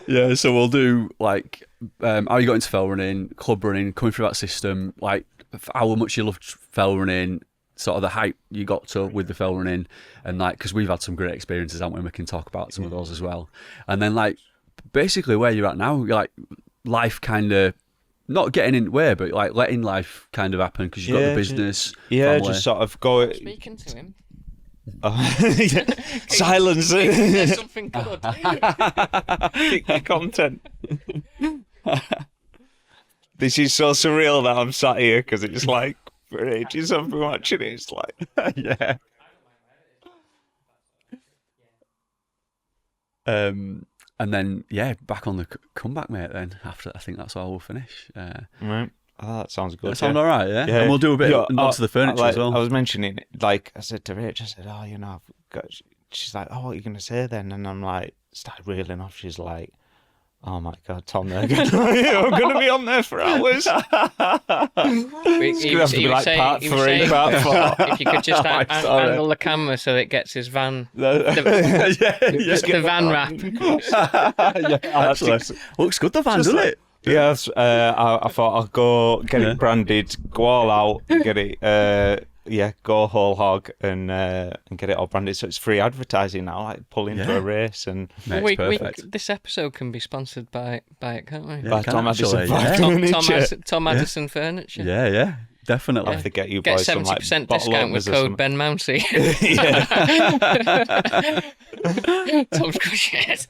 Yeah, so we'll do like how you got into fell running, club running, coming through that system, like how much you loved fell running, sort of the hype you got to with the fell running, and like because we've had some great experiences, haven't we? And we can talk about some of those as well. And then like basically where you're at now, like life kind of not getting in the way, but like letting life kind of happen because you've got the business. Family. Just sort of go. Speaking to him. Silence. There's something good. Pick the content. This is so surreal that I'm sat here because it's like for ages I've been watching it. It's like, Yeah. And then back on the comeback, mate. Then after, I think that's all we'll finish. Right. Oh, that sounds good. That sound all right, yeah? And we'll do a bit onto the furniture as well. I was mentioning, like, I said to Rach, I said, oh, you know, she's like, oh, what are you going to say then? And I'm like, started reeling off. She's like, oh my God, Tom, I'm going to be on there for hours. It's going to have to be like part 3, part 4. If you could just angle the camera so it gets his van, the van wrap. Actually, looks good, the van, doesn't it? Yes, I thought I'll go get it branded, go all out, get it, go whole hog and get it all branded. So it's free advertising now, like pull into a race and. Mate, perfect. This episode can be sponsored by it, can't we? Yeah, by Tom Addison. Tom Addison Furniture. Yeah. Definitely. I have to get you Get boys 70% some, like, discount with code Ben Mounsey. Tom's good shit.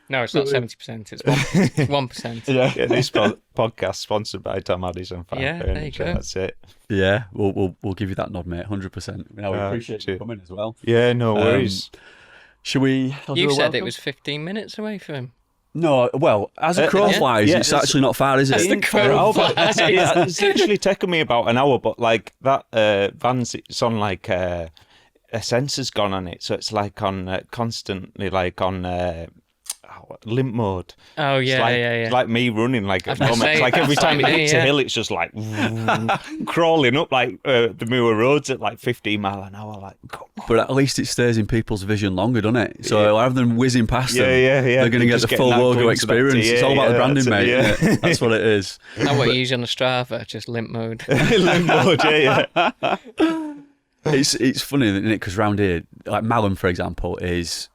No, it's not 70%. It's 1%. Yeah, this podcast sponsored by Tom Addison. Yeah, there you go. That's it. Yeah, we'll give you that nod, mate. 100%. We appreciate you coming as well. Yeah, no worries. Should we? You said it was 15 minutes away from him. No, well, as a crow flies, it's actually not far, is it? It's literally taken me about an hour, but like that van's, it's on like a sensor's gone on it, so it's like on constantly like on limp mode. Oh yeah, It's like me running like at the moment. It's like every time it hits a hill, it's just like crawling up like the Moor roads at like 15 mile an hour. Like, but at least it stays in people's vision longer, doesn't it? So rather than whizzing past them, they're going to get the full logo experience. It's all about the branding, mate. Yeah. That's what it is. Not what you use on the Strava, just limp mode. Limp mode, yeah. It's funny, isn't it? Because round here, like Malham, for example, is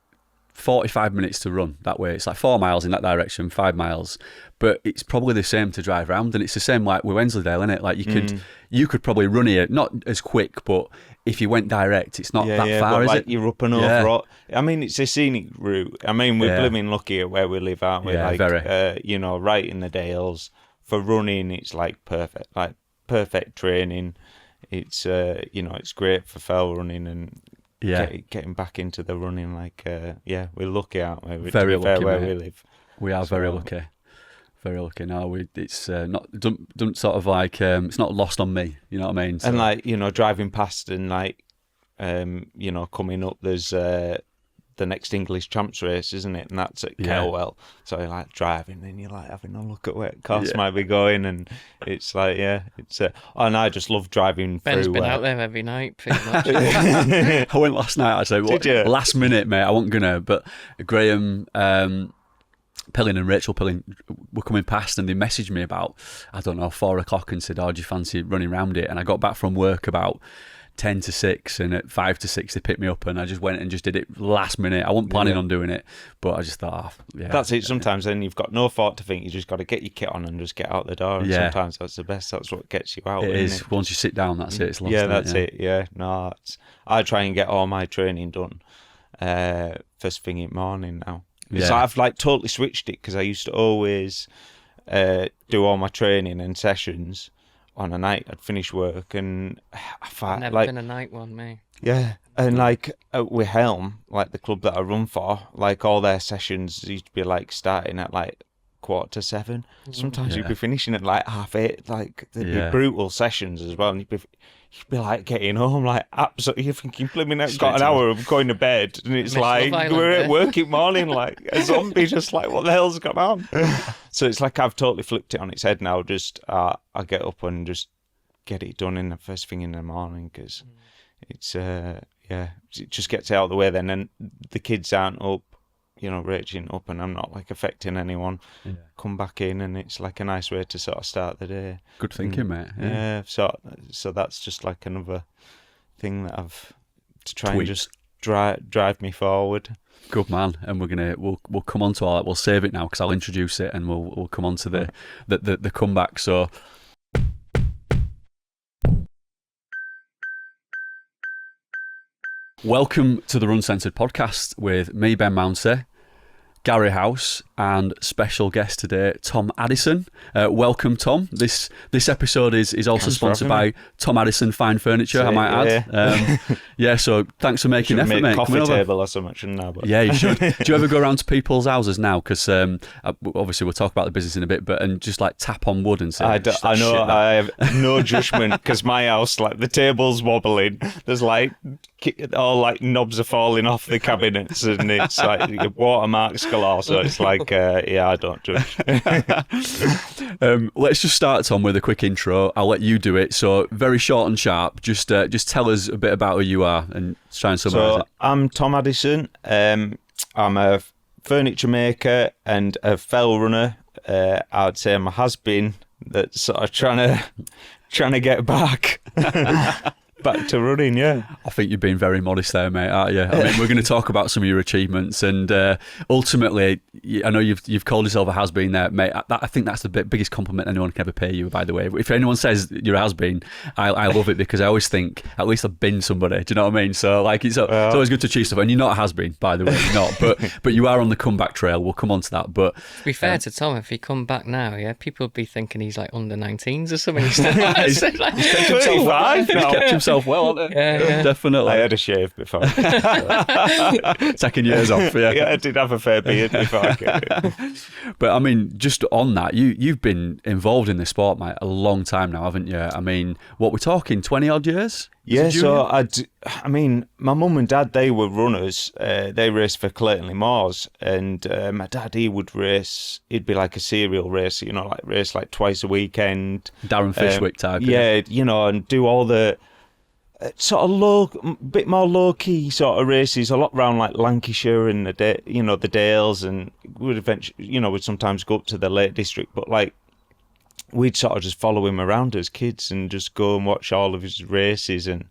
45 minutes to run that way. It's like 4 miles in that direction, 5 miles, but it's probably the same to drive around, and it's the same like with Wensleydale, isn't it? Like you could probably run here, not as quick, but if you went direct, it's not that far, is it? You're up and over. I mean, it's a scenic route. I mean, we're blooming lucky at where we live, aren't we? Yeah, like, very. Right in the Dales. For running, it's like perfect training. It's it's great for fell running and getting back into the running. Like we're lucky, aren't we? Very lucky, where mate. we live. We are very lucky. Very lucky. No, it's not don't sort of like it's not lost on me. You know what I mean? So, and like driving past and like coming up, there's the next English Champs race, isn't it? And that's at Kelwell. So you're like driving and you're like having a look at where cars might be going, and it's like it's and I just love driving. Ben's been out there every night pretty much. I went last night. I said, Did you? Last minute, mate. I wasn't gonna, but Graham Pilling and Rachel Pilling were coming past, and they messaged me about 4 o'clock and said, "Oh, do you fancy running round it?" And I got back from work about 10 to 6, and at 5 to 6 they picked me up, and I just went and just did it last minute. I wasn't planning on doing it, but I just thought, that's it. Sometimes then you've got no thought to think, you just got to get your kit on and just get out the door, and sometimes that's the best. That's what gets you out. It is. Once you sit down, that's it. It's lost. Yeah, that's it. Yeah, no, I try and get all my training done first thing in the morning now. So I've like totally switched it, because I used to always do all my training and sessions on a night. I'd finish work and I've never been a night one, mate. Yeah, and like with Helm, like the club that I run for, like all their sessions used to be like starting at like 7:15. Sometimes you'd be finishing at like 8:30. Like they'd be brutal sessions as well, and you'd be like getting home like absolutely. You're thinking, "Blimey, I've got an hour of going to bed," and it's like we're at work in morning like a zombie, just like what the hell's gone on? So it's like I've totally flipped it on its head now. Just I get up and just get it done in the first thing in the morning, because it's it just gets out of the way then, and the kids aren't up raging up and I'm not like affecting anyone, come back in, and it's like a nice way to sort of start the day. Good thinking, mate. Yeah. So that's just like another thing that I've to try and just drive me forward. Good man. And we'll come on to all that. We'll save it now because I'll introduce it, and we'll come on to the comeback. So. Welcome to the RUNcensored podcast with me, Ben Mounsey, Gary House, and special guest today, Tom Addison. Welcome, Tom. This episode is also sponsored by Tom Addison Fine Furniture, I might add. So thanks for making effort, mate. Coffee table or something now. But. Yeah, you should. Do you ever go around to people's houses now? Because obviously we'll talk about the business in a bit, and just like tap on wood and say, I know. I have no judgment because my house, like the table's wobbling. There's like all like knobs are falling off the cabinets, and it's like watermarks galore. So it's like, I don't judge. Let's just start, Tom, with a quick intro. I'll let you do it. So very short and sharp. Just tell us a bit about who you are and try and summarise it. I'm Tom Addison. I'm a furniture maker and a fell runner. I'd say I'm a has-been that's sort of trying to get back. Back to running, yeah. I think you've been very modest there, mate, aren't you? I mean, we're going to talk about some of your achievements, and ultimately, I know you've called yourself a has-been there, mate. I think that's the biggest compliment anyone can ever pay you, by the way. If anyone says you're a has-been, I love it, because I always think, at least I've been somebody, do you know what I mean? So, like, it's always good to achieve stuff, and you're not a has-been, by the way, you're not, but you are on the comeback trail. We'll come on to that, but... To be fair to Tom, if he come back now, people would be thinking he's like under 19s or something. He's kept himself well, hasn't he? Yeah. Definitely. I had a shave before. Taking years off, yeah. I did have a fair beard before I came in. But I mean, just on that, you've been involved in this sport, mate, a long time now, haven't you? I mean, what we're talking, 20 odd years? Yeah, so I mean, my mum and dad, they were runners. They raced for Claytonley Moors, and my dad, he would race. He'd be like a serial racer, like race like twice a weekend. Darren Fishwick type. Yeah, and do all the sort of bit more low key sort of races, a lot around like Lancashire and the Dales, and would eventually, would sometimes go up to the Lake District, but like. We'd sort of just follow him around as kids and just go and watch all of his races and,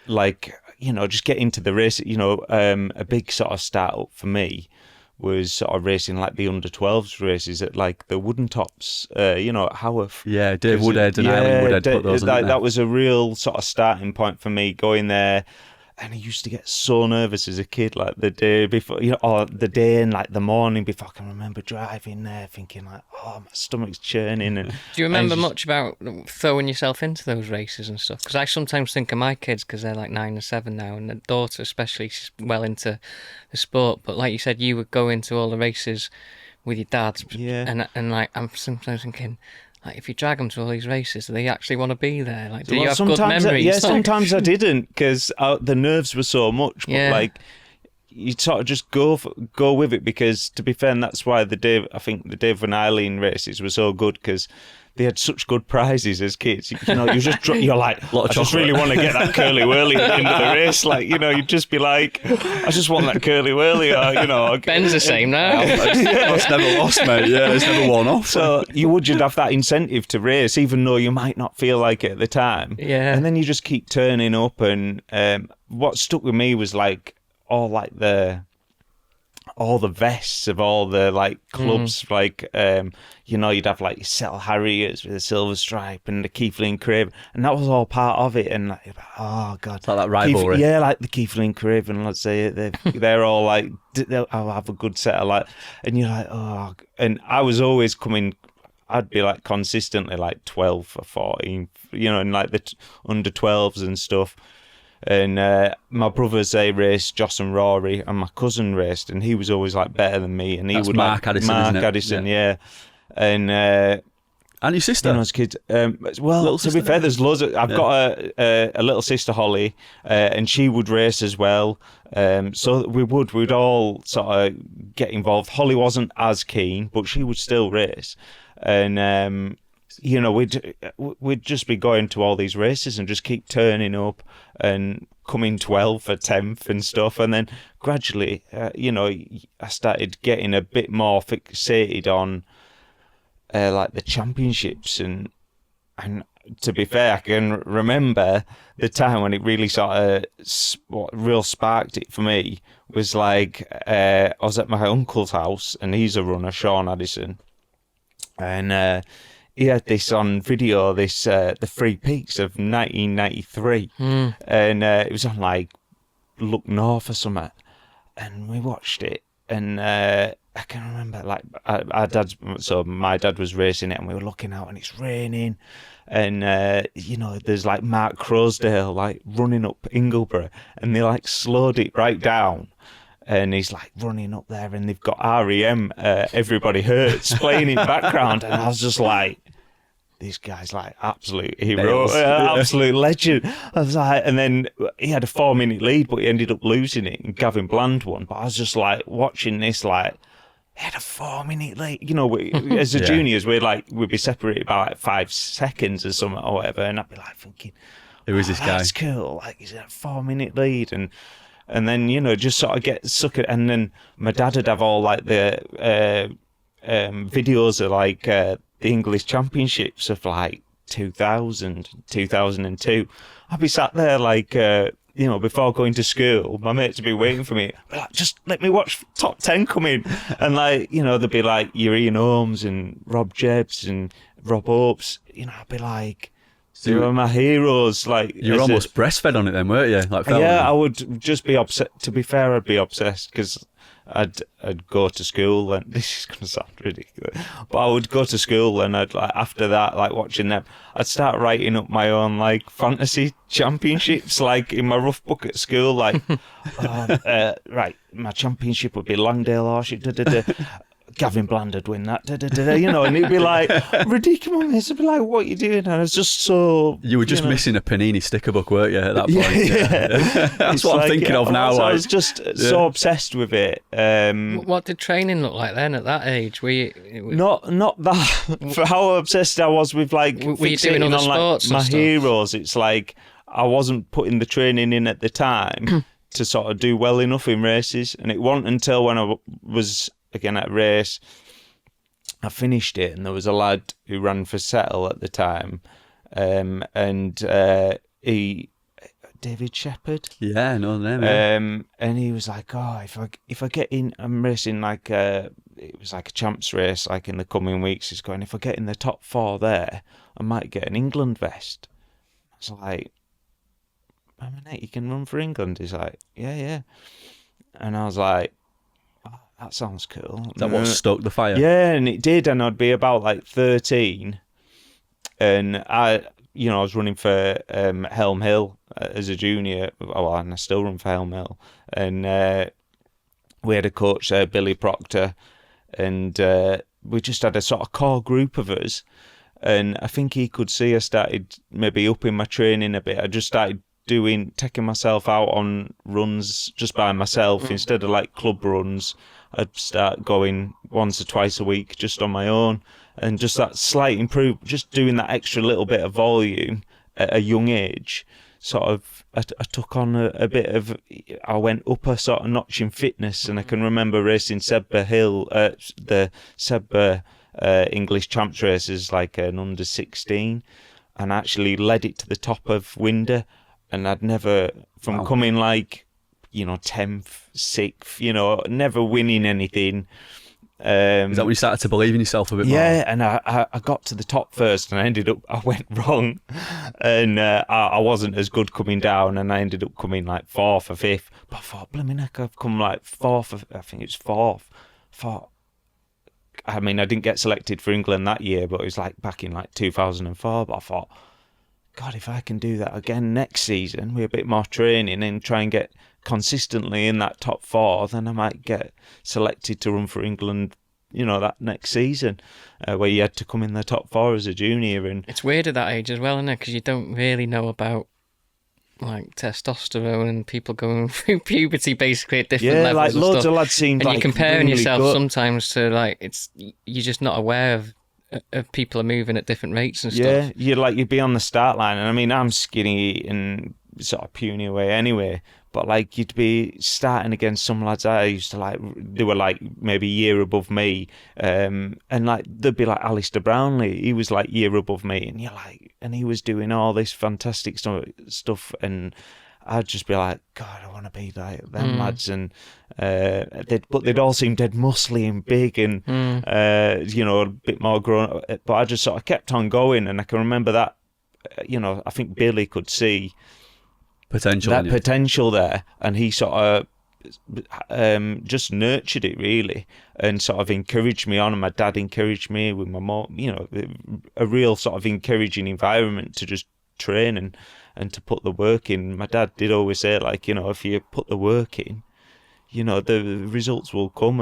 just get into the race. A big sort of start up for me was sort of racing like the under-12s races at like the Wooden Tops, at Haworth. Yeah, Dave Woodhead and Eileen Woodhead put those in there. That was a real sort of starting point for me, going there. And I used to get so nervous as a kid, like the day before, or the day and like the morning before. I can remember driving there thinking like, oh, my stomach's churning. And do you remember much about throwing yourself into those races and stuff? Because I sometimes think of my kids, because they're like 9 and 7 now, and the daughter especially, she's well into the sport. But like you said, you would go into all the races with your dad. Yeah. And like, I'm sometimes thinking... Like, if you drag them to all these races, do they actually want to be there? Like, do you have good memories? Sometimes I didn't, because the nerves were so much. But like, you sort of just go with it, because to be fair, and that's why the Dave and Eileen races were so good, because they had such good prizes as kids. You're like, I just really want to get that curly whirly at the end of the race. Like, you'd just be like, I just want that curly whirly. Or, Ben's the same now. It's never lost, mate. Yeah, it's never worn off. So you'd have that incentive to race, even though you might not feel like it at the time. Yeah. And then you just keep turning up. And what stuck with me was like all the vests of all the like clubs, like you'd have like Settle Harriers with a silver stripe and the Keithley Craven, and that was all part of it. And like, oh god, it's like that rivalry. Like the Keithley Craven, let's say they're all like, I'll have a good set of like, and you're like, oh, and I was always coming. I'd be like consistently like 12 or 14, in like the under 12s and stuff. And my brothers, they raced, Joss and Rory, and my cousin raced, and he was always like better than me. And he That's would Mark like Addison, Mark isn't it? Addison, yeah. And your sister, as kids. Well, to be fair, there's loads. I've got a little sister, Holly, and she would race as well. So we'd all sort of get involved. Holly wasn't as keen, but she would still race. And you know, we'd just be going to all these races and just keep turning up and coming 12th or 10th and stuff. And then gradually, you know, I started getting a bit more fixated on like the championships. And to be fair, I can remember the time when it really sort of what real sparked it for me was like I was at my uncle's house, and he's a runner, Tom Addison, and he had this on video, this the Three Peaks of 1993, and it was on like Look North or something, and we watched it, and I can remember like my dad was racing it, and we were looking out, and it's raining, and you know, there's like Mark Crosdale like running up Ingleborough, and they like slowed it right down. And he's like running up there, and they've got REM, Everybody Hurts, playing in background. And I was just like, this guy's like absolute hero, absolute legend. I was like, and then he had a 4-minute lead, but he ended up losing it, and Gavin Bland won. But I was just like watching this, like, he had a 4-minute lead. You know, as the juniors, we'd be separated by like 5 seconds or something or whatever, and I'd be like thinking, who is this guy? That's cool. Like, he's at a 4-minute lead, and then, you know, just sort of get suckered. And then my dad would have all like the videos of like the English championships of like 2000, 2002. I'd be sat there like, you know, before going to school, my mates would be waiting for me. I'd be like, just let me watch top 10 come in. And like, you know, there'd be like your Ian Holmes and Rob Jebbs and Rob Hopes. You know, I'd be like, they were my heroes. Like, you were almost breastfed on it then, weren't you? Like, I would just be obsessed. To be fair, I'd be obsessed because I'd go to school, and this is going to sound ridiculous, but I would go to school, and I'd like after that, like watching them, I'd start writing up my own like fantasy championships, like in my rough book at school, like right, my championship would be Langdale Horsham. Gavin Bland would win that, you know, and it'd be like ridiculous. I'd be like, "What are you doing?" And I was just so. You were just missing a Panini sticker book, weren't you? At that point, yeah. That's what I'm thinking of now. I was just so obsessed with it. What did training look like then at that age? Were you not that? For how obsessed I was with like were you doing other sports? Like, my heroes. It's like I wasn't putting the training in at the time to sort of do well enough in races, and it wasn't until when I was again at a race, I finished it, and there was a lad who ran for Settle at the time, and he, David Shepherd, yeah, no name, yeah. And he was like, "Oh, if I get in, I'm racing like it was like a champs race, like in the coming weeks." He's going, "If I get in the top 4 there, I might get an England vest." I was like, "I mean, you can run for England." He's like, "Yeah," and I was like, that sounds cool. That what stoked the fire? Yeah, and it did, and I'd be about like 13, and I was running for Helm Hill as a junior, and I still run for Helm Hill, and we had a coach there, Billy Proctor, and we just had a sort of core group of us, and I think he could see I started maybe upping my training a bit. I just started taking myself out on runs just by myself instead of like club runs. I'd start going once or twice a week just on my own, and just that slight improvement, just doing that extra little bit of volume at a young age, sort of I took on a bit of, I went up a sort of notch in fitness, and I can remember racing Sedbergh Hill, the Sedbergh English champs races, like an under 16, and I actually led it to the top of Winder, and I'd never, from coming like, 10th, 6th, never winning anything. Is that when you started to believe in yourself a bit more? Yeah, and I got to the top first, and I went wrong, and I wasn't as good coming down, and I ended up coming like 4th or 5th. But I thought, blimey heck, I've come like 4th, I think it's 4th. I mean, I didn't get selected for England that year, but it was like back in like 2004. But I thought, God, if I can do that again next season with a bit more training and try and get consistently in that top 4, then I might get selected to run for England, that next season, where you had to come in the top 4 as a junior. And it's weird at that age as well, isn't it? Because you don't really know about like testosterone and people going through puberty basically at different levels. Yeah, like loads of lads seem and like you're comparing really yourself good. Sometimes to like you're just not aware of people are moving at different rates and Yeah, stuff. you'd be on the start line, and I mean, I'm skinny and sort of puny away anyway, but like you'd be starting against some lads I used to like, they were like maybe a year above me, and like there'd be like Alistair Brownlee, he was like year above me, and you're like, and he was doing all this fantastic stuff, and I'd just be like, God, I want to be like them lads, and they'd all seem dead muscly and big, and a bit more grown up. But I just sort of kept on going, and I can remember that, I think Billy could see potential there, and he sort of just nurtured it really, and sort of encouraged me on. And my dad encouraged me with my mom, a real sort of encouraging environment to just train and to put the work in. My dad did always say, like, if you put the work in, the results will come.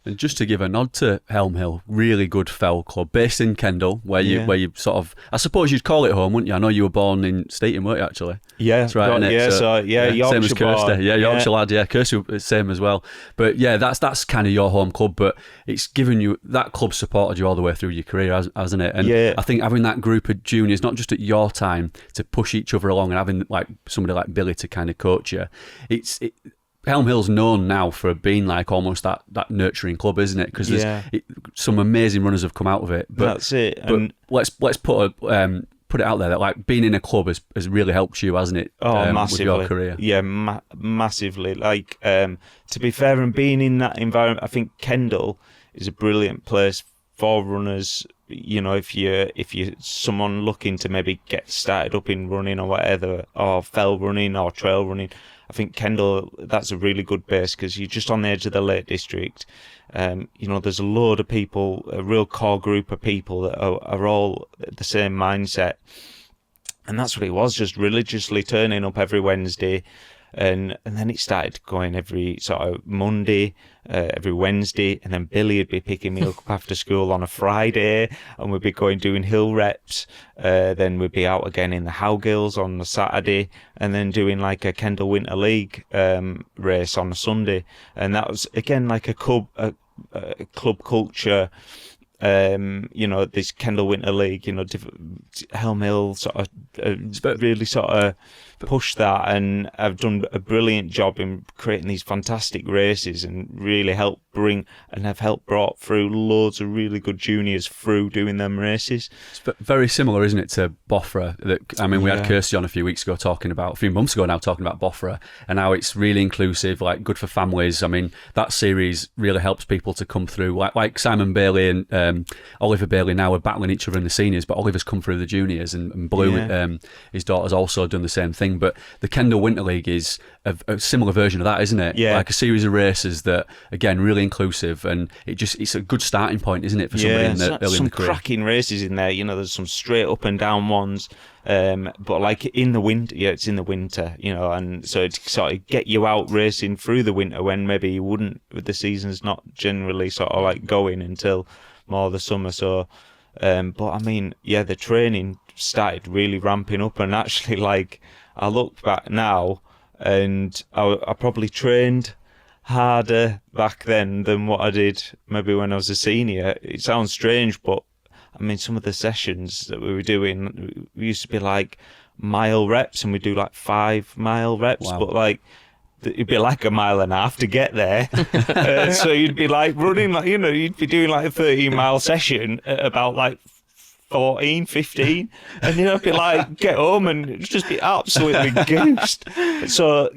And just to give a nod to Helm Hill, really good fell club based in Kendal, where you sort of, I suppose you'd call it home, wouldn't you? I know you were born in Staten, weren't you, actually? Yeah, that's right. Yorkshire same as Kirsty. born. Yorkshire lad. Yeah, Kirsty same as well. But yeah, that's kind of your home club. But it's given you, that club supported you all the way through your career, hasn't it? And I think having that group of juniors, not just at your time, to push each other along, and having like somebody like Billy to kind of coach you, Helm Hill's known now for being like almost that nurturing club, isn't it? Because some amazing runners have come out of it. But, that's it. But let's put it out there that like being in a club has really helped you, hasn't it? Massively. With your career. Yeah, massively. Like, to be fair, and being in that environment, I think Kendal is a brilliant place for runners. If you're someone looking to maybe get started up in running or whatever, or fell running or trail running, I think Kendal, that's a really good base, because you're just on the edge of the Lake District. There's a load of people, a real core group of people that are all the same mindset. And that's what it was, just religiously turning up every Wednesday. And then it started going every sort of Monday, every Wednesday, and then Billy would be picking me up after school on a Friday, and we'd be going doing hill reps. Then we'd be out again in the Howgills on the Saturday, and then doing like a Kendal Winter League race on a Sunday. And that was again like a club culture. This Kendal Winter League, Helm Hill sort of really sort of pushed that, and I've done a brilliant job in creating these fantastic races, and really helped brought through loads of really good juniors through doing them races. It's very similar, isn't it, to Bofra? We had Kirsty on a few months ago talking about Bofra, and how it's really inclusive, like good for families. I mean, that series really helps people to come through, like Simon Bailey and Oliver Bailey now are battling each other in the seniors, but Oliver's come through the juniors, and Blue, his daughter's also done the same thing. But the Kendal Winter League is a similar version of that, isn't it? Yeah. Like a series of races that, again, really inclusive, and it's a good starting point, isn't it, for somebody early in the career? Some cracking races in there. There's some straight up and down ones, but like in the winter, it's in the winter, and so it sort of get you out racing through the winter when maybe you wouldn't, with the season's not generally sort of like going until more the summer. So but I mean, the training started really ramping up, and actually, like, I look back now, and I probably trained harder back then than what I did maybe when I was a senior. It sounds strange, but I mean, some of the sessions that we were doing, we used to be like mile reps, and we do like 5 mile reps. Wow. But like, it'd be like a mile and a half to get there. So you'd be like running, like, you'd be doing like a 13-mile session at about like 14, 15, and I'd be like, get home and just be absolutely goosed. So,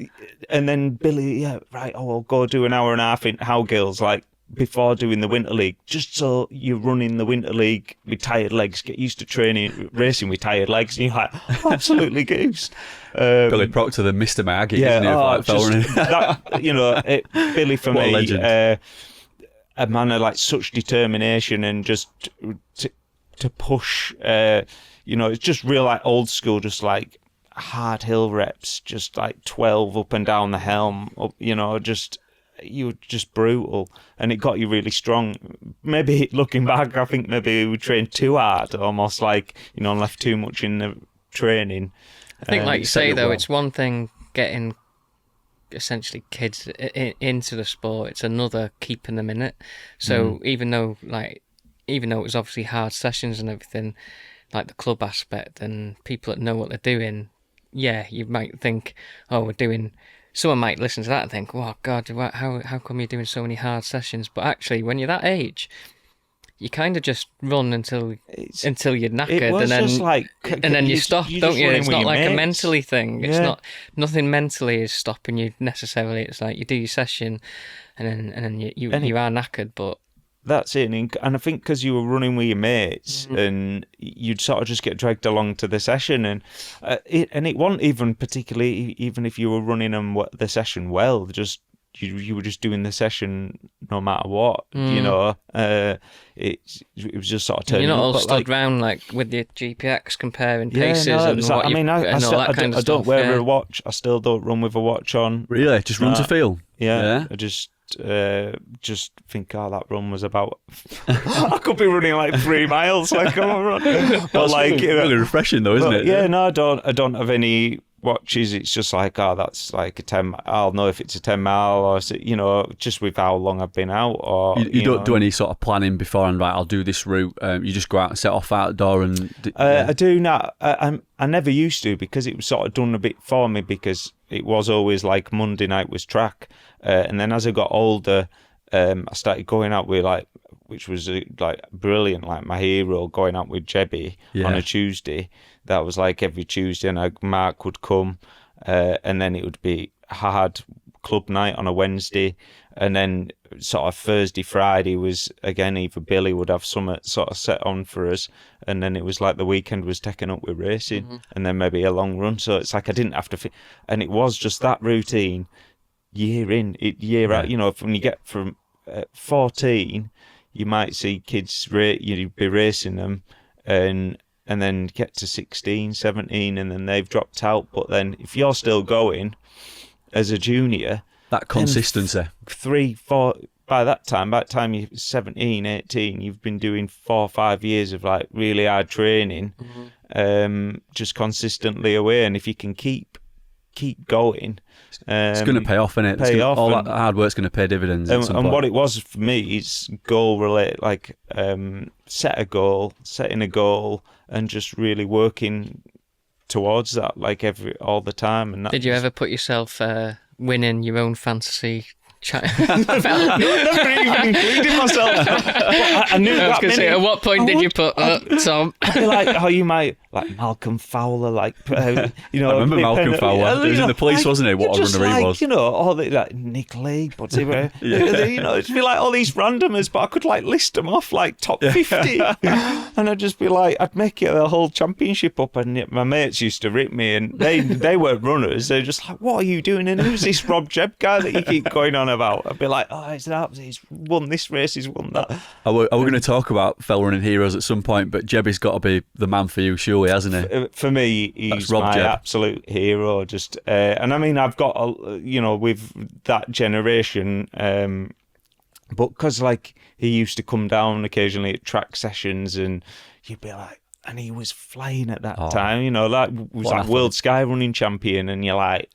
and then Billy, I'll go do an hour and a half in Howgills, like, before doing the Winter League, just so you're running the Winter League with tired legs, get used to racing with tired legs, and you're like, absolutely goosed. Billy Proctor, the Mr. Maggie, isn't he? Billy for what me, a man of like such determination, and just to push, it's just real like old school, just like hard hill reps, just like 12 up and down the Helm, up, you were just brutal, and it got you really strong. Maybe looking back, I think maybe we trained too hard, almost like, left too much in the training. I think, like you say, though, it's one thing getting essentially kids into the sport, it's another keeping them in it. So even though, like, even though it was obviously hard sessions and everything, like the club aspect and people that know what they're doing, yeah, you might think, oh, we're doing... Someone might listen to that and think, oh, God, how come you're doing so many hard sessions? But actually, when you're that age, you kind of just run until you're knackered, and then you stop, don't you? It's not like a mentally thing. It's not, nothing mentally is stopping you necessarily. It's like you do your session, and then you are knackered, but... That's it, and I think because you were running with your mates, and you'd sort of just get dragged along to the session, and it wasn't even particularly, even if you were running the session well, just you were just doing the session no matter what, you know. It was just sort of turning. You're not up, all stood round like with your GPX comparing paces and exactly. what I don't wear a watch. I still don't run with a watch on. Really, just run to feel. Yeah. I just think, oh, that run was about... I could be running like 3 miles, like, on a run. But like, really refreshing though, isn't it? Yeah, no, I don't have any watches. It's just like, oh, that's like a 10. I'll know if it's a 10 mile or, you know, just with how long I've been out. Or you don't do any sort of planning beforehand, right? I'll do this route. You just go out and set off out the door and. I do now. I never used to, because it was sort of done a bit for me, because it was always like Monday night was track, and then as I got older, I started going out with like, which was like brilliant, like my hero, going out with Jebby on a Tuesday. That was like every Tuesday, and Mark would come, and then it would be hard club night on a Wednesday, and then sort of Thursday, Friday was again either Billy would have some sort of set on for us, and then it was like the weekend was taken up with racing, and then maybe a long run. So it's like I didn't have to, and it was just that routine year in, year out. You know, when you get from 14, you might see kids you'd be racing them, and then get to 16, 17, and then they've dropped out. But then if you're still going as a junior, that consistency, 3, 4, by that time you're 17, 18, you've been doing 4 or 5 years of like really hard training, just consistently away. And if you can keep going, it's going to pay off, isn't it? All that hard work's going to pay dividends. And what it was for me is goal related, like setting a goal, and just really working towards that, like all the time. And did you ever put yourself winning your own fantasy? Never even included myself. I knew I was going to say, at what point did you put Tom? I'd be like, oh, you might like Malcolm Fowler, like you know. I remember Malcolm Fowler. He was in the police, wasn't he? What a runner he was. You know, all the like Nick Lee, but you know, it'd be like all these randomers, but I could like list them off like top 50, and I'd just be like, I'd make it a whole championship up, and my mates used to rip me, and they weren't runners. They're just like, what are you doing? And who's this Rob Jebb guy that you keep going on about? I'd be like, oh, he's won this race, he's won that. We're going to talk about fell running heroes at some point, but Jebby's got to be the man for you, surely, hasn't he? For me, he's my absolute hero. Just and I mean, I've got with that generation, but because like he used to come down occasionally at track sessions, and you'd be like, and he was flying at that time, you know, like was like world sky running champion, and you're like,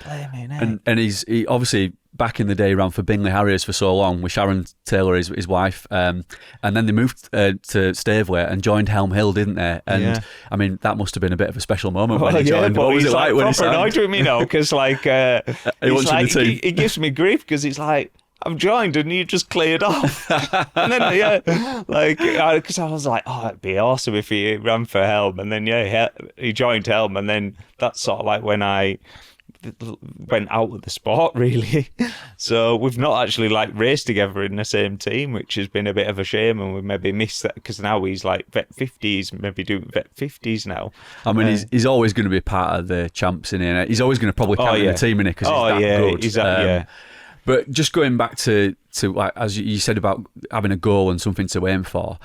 and he obviously back in the day ran for Bingley Harriers for so long with Sharon Taylor, his wife, and then they moved to Staveley and joined Helm Hill, didn't they? And I mean, that must have been a bit of a special moment when he joined. What was it like when he signed? Annoyed with me now, because like he gives me grief, because it's like, I've joined and you just cleared off. And then, because I was like, oh, it'd be awesome if he ran for Helm. And then, he joined Helm. And then that's sort of like when I went out with the sport, really. So we've not actually like raced together in the same team, which has been a bit of a shame. And we maybe missed that, because now he's like vet 50s, maybe doing vet 50s now. I mean, he's always going to be part of the champs, in it. He's always going to probably count in the team, in it, because he's that good. Exactly, But just going back to like, as you said about having a goal and something to aim for,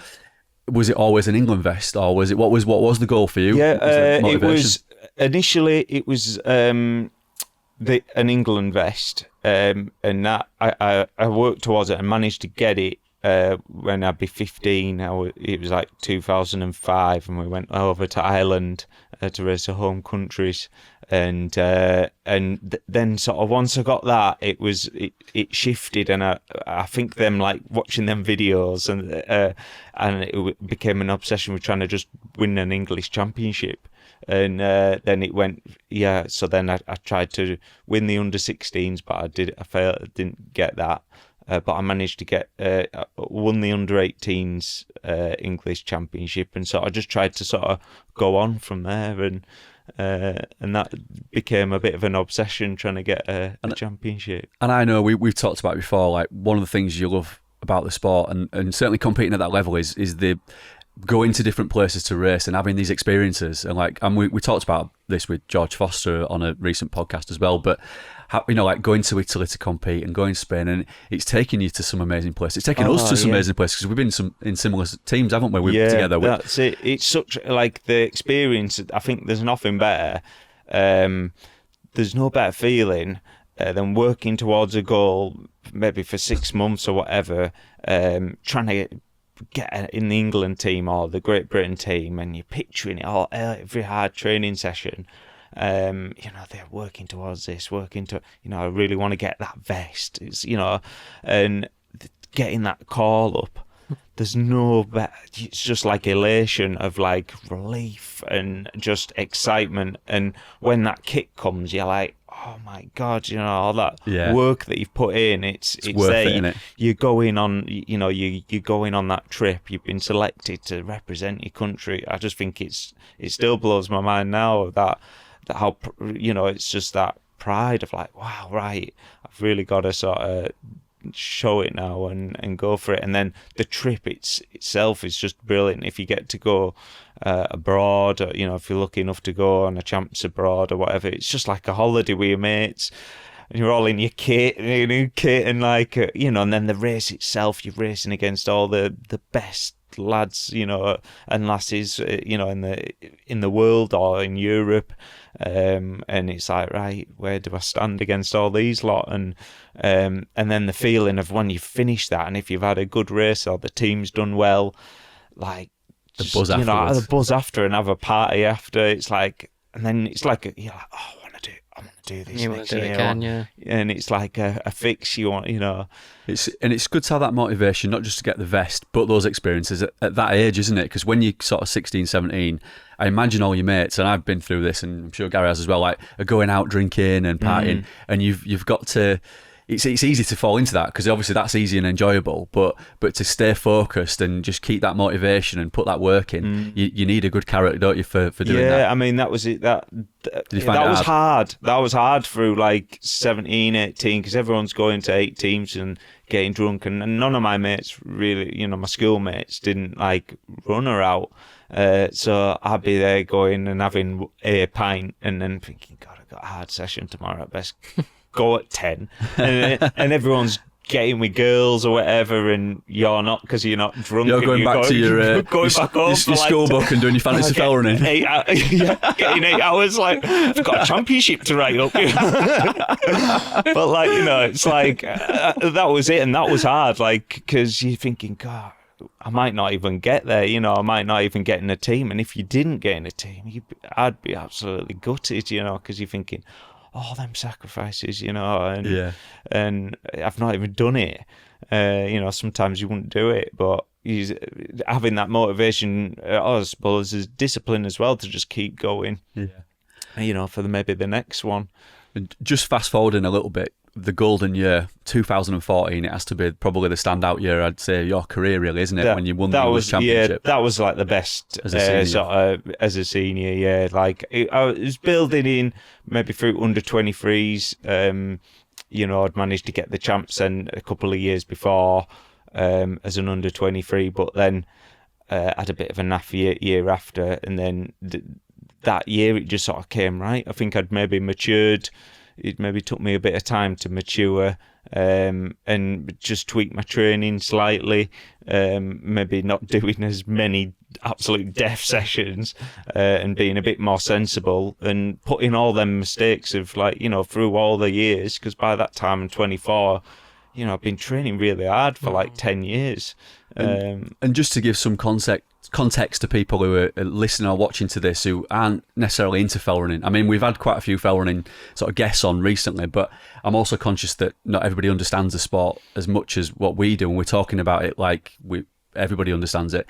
was it always an England vest, or was it what was the goal for you? It was initially an England vest, and that I worked towards it and managed to get it when I'd be 15. It was like 2005, and we went over to Ireland to race the home countries, Then sort of once I got that, it shifted, and I think them like watching them videos and it became an obsession with trying to just win an English championship. And then it went, so then I tried to win the under-16s, but I failed, I didn't get that. But I managed to get won the under-18s English championship, and so I just tried to sort of go on from there, and that became a bit of an obsession, trying to get a championship. And I know we've talked about it before, like one of the things you love about the sport, and certainly competing at that level is the going to different places to race and having these experiences. And we talked about this with George Foster on a recent podcast as well, but like going to Italy to compete and going to Spain, and it's taking you to some amazing places. It's taken us to some amazing places, because we've been in similar teams, haven't we? Together. That's it. It's such like the experience. I think there's nothing better. There's no better feeling than working towards a goal, maybe for 6 months or whatever, trying to get in the England team or the Great Britain team, and you're picturing it all, every hard training session. They're working towards this, I really want to get that vest. It's, and getting that call up. There's no better. It's just like elation of like relief and just excitement. And when that kick comes, you're like, oh my God, all that work that you've put in, it's worth there. It, isn't it? You're going on, you're going on that trip. You've been selected to represent your country. I just think it still blows my mind now that how, it's just that pride of like, wow, right, I've really got to sort of show it now and go for it. And then the trip itself is just brilliant. If you get to go abroad, or, if you're lucky enough to go on a champs abroad or whatever, it's just like a holiday with your mates, and you're all in your kit, and like, and then the race itself, you're racing against all the best lads, and lasses, in the world or in Europe, and it's like, right, where do I stand against all these lot? And then the feeling of when you finish that, and if you've had a good race or the team's done well, like the buzz afterwards. The buzz after, and have a party after. It's like, and then it's like you're like, oh, I want to do this next year. Again, And it's like a fix. You want, It's good to have that motivation, not just to get the vest, but those experiences at that age, isn't it? Because when you're sort of 16, 17, I imagine all your mates, and I've been through this, and I'm sure Gary has as well, like, are going out drinking and partying, and you've got to. It's easy to fall into that, because obviously that's easy and enjoyable, but to stay focused and just keep that motivation and put that work in, you need a good character, don't you, for doing that? Yeah, I mean, that was it. That was hard. That was hard through like 17, 18, because everyone's going to 8 teams and getting drunk, and none of my mates really, my schoolmates didn't like run or out. So I'd be there going and having a pint, and then thinking, God, I've got a hard session tomorrow, I best go at 10, and everyone's getting with girls or whatever, and you're not, because you're not drunk. You're going back to your school book and doing your fantasy fell running. Getting 8 hours, like, I've got a championship to write up. But like, it's like that was it, and that was hard, like, because you're thinking, God, I might not even get there, I might not even get in a team. And if you didn't get in a team, I'd be absolutely gutted, because you're thinking, all them sacrifices, and I've not even done it. Sometimes you wouldn't do it, but having that motivation, I suppose, is discipline as well, to just keep going. For maybe the next one. And just fast forwarding a little bit, the golden year, 2014, it has to be probably the standout year, I'd say, your career, really, isn't it? When you won the English Championship. Yeah, that was like the best as a senior. as a senior. Yeah, like I was building in maybe through under 23s. I'd managed to get the champs then a couple of years before as an under 23, but then had a bit of a naff year after, and then that year it just sort of came right. I think I'd maybe matured. It maybe took me a bit of time to mature, and just tweak my training slightly, maybe not doing as many absolute death sessions, and being a bit more sensible, and putting all them mistakes of, like, through all the years, because by that time I'm 24, I've been training really hard for like 10 years. And just to give some context context to people who are listening or watching to this who aren't necessarily into fell running. I mean, we've had quite a few fell running sort of guests on recently, but I'm also conscious that not everybody understands the sport as much as what we do, and we're talking about it like everybody understands it.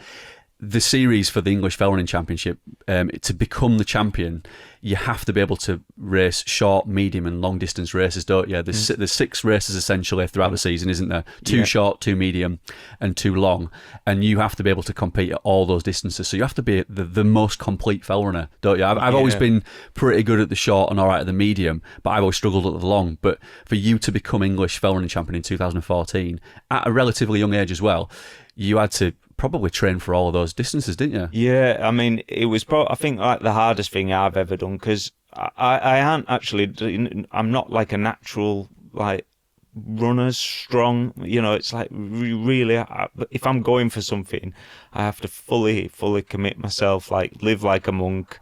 The series for the English Fell Running Championship, to become the champion, you have to be able to race short, medium and long distance races, don't you? There's 6 races essentially throughout the season, isn't there? 2 short, 2 medium and 2 long, and you have to be able to compete at all those distances. So you have to be the most complete fell runner, don't you? I've always been pretty good at the short and all right at the medium, but I've always struggled at the long. But for you to become English Fell Running Champion in 2014, at a relatively young age as well, you had to probably train for all of those distances, didn't you? Yeah, I mean, it was I think like the hardest thing I've ever done, because I aren't actually, I'm not like a natural like runner, strong, you know. It's like really, if I'm going for something, I have to fully commit myself, like live like a monk,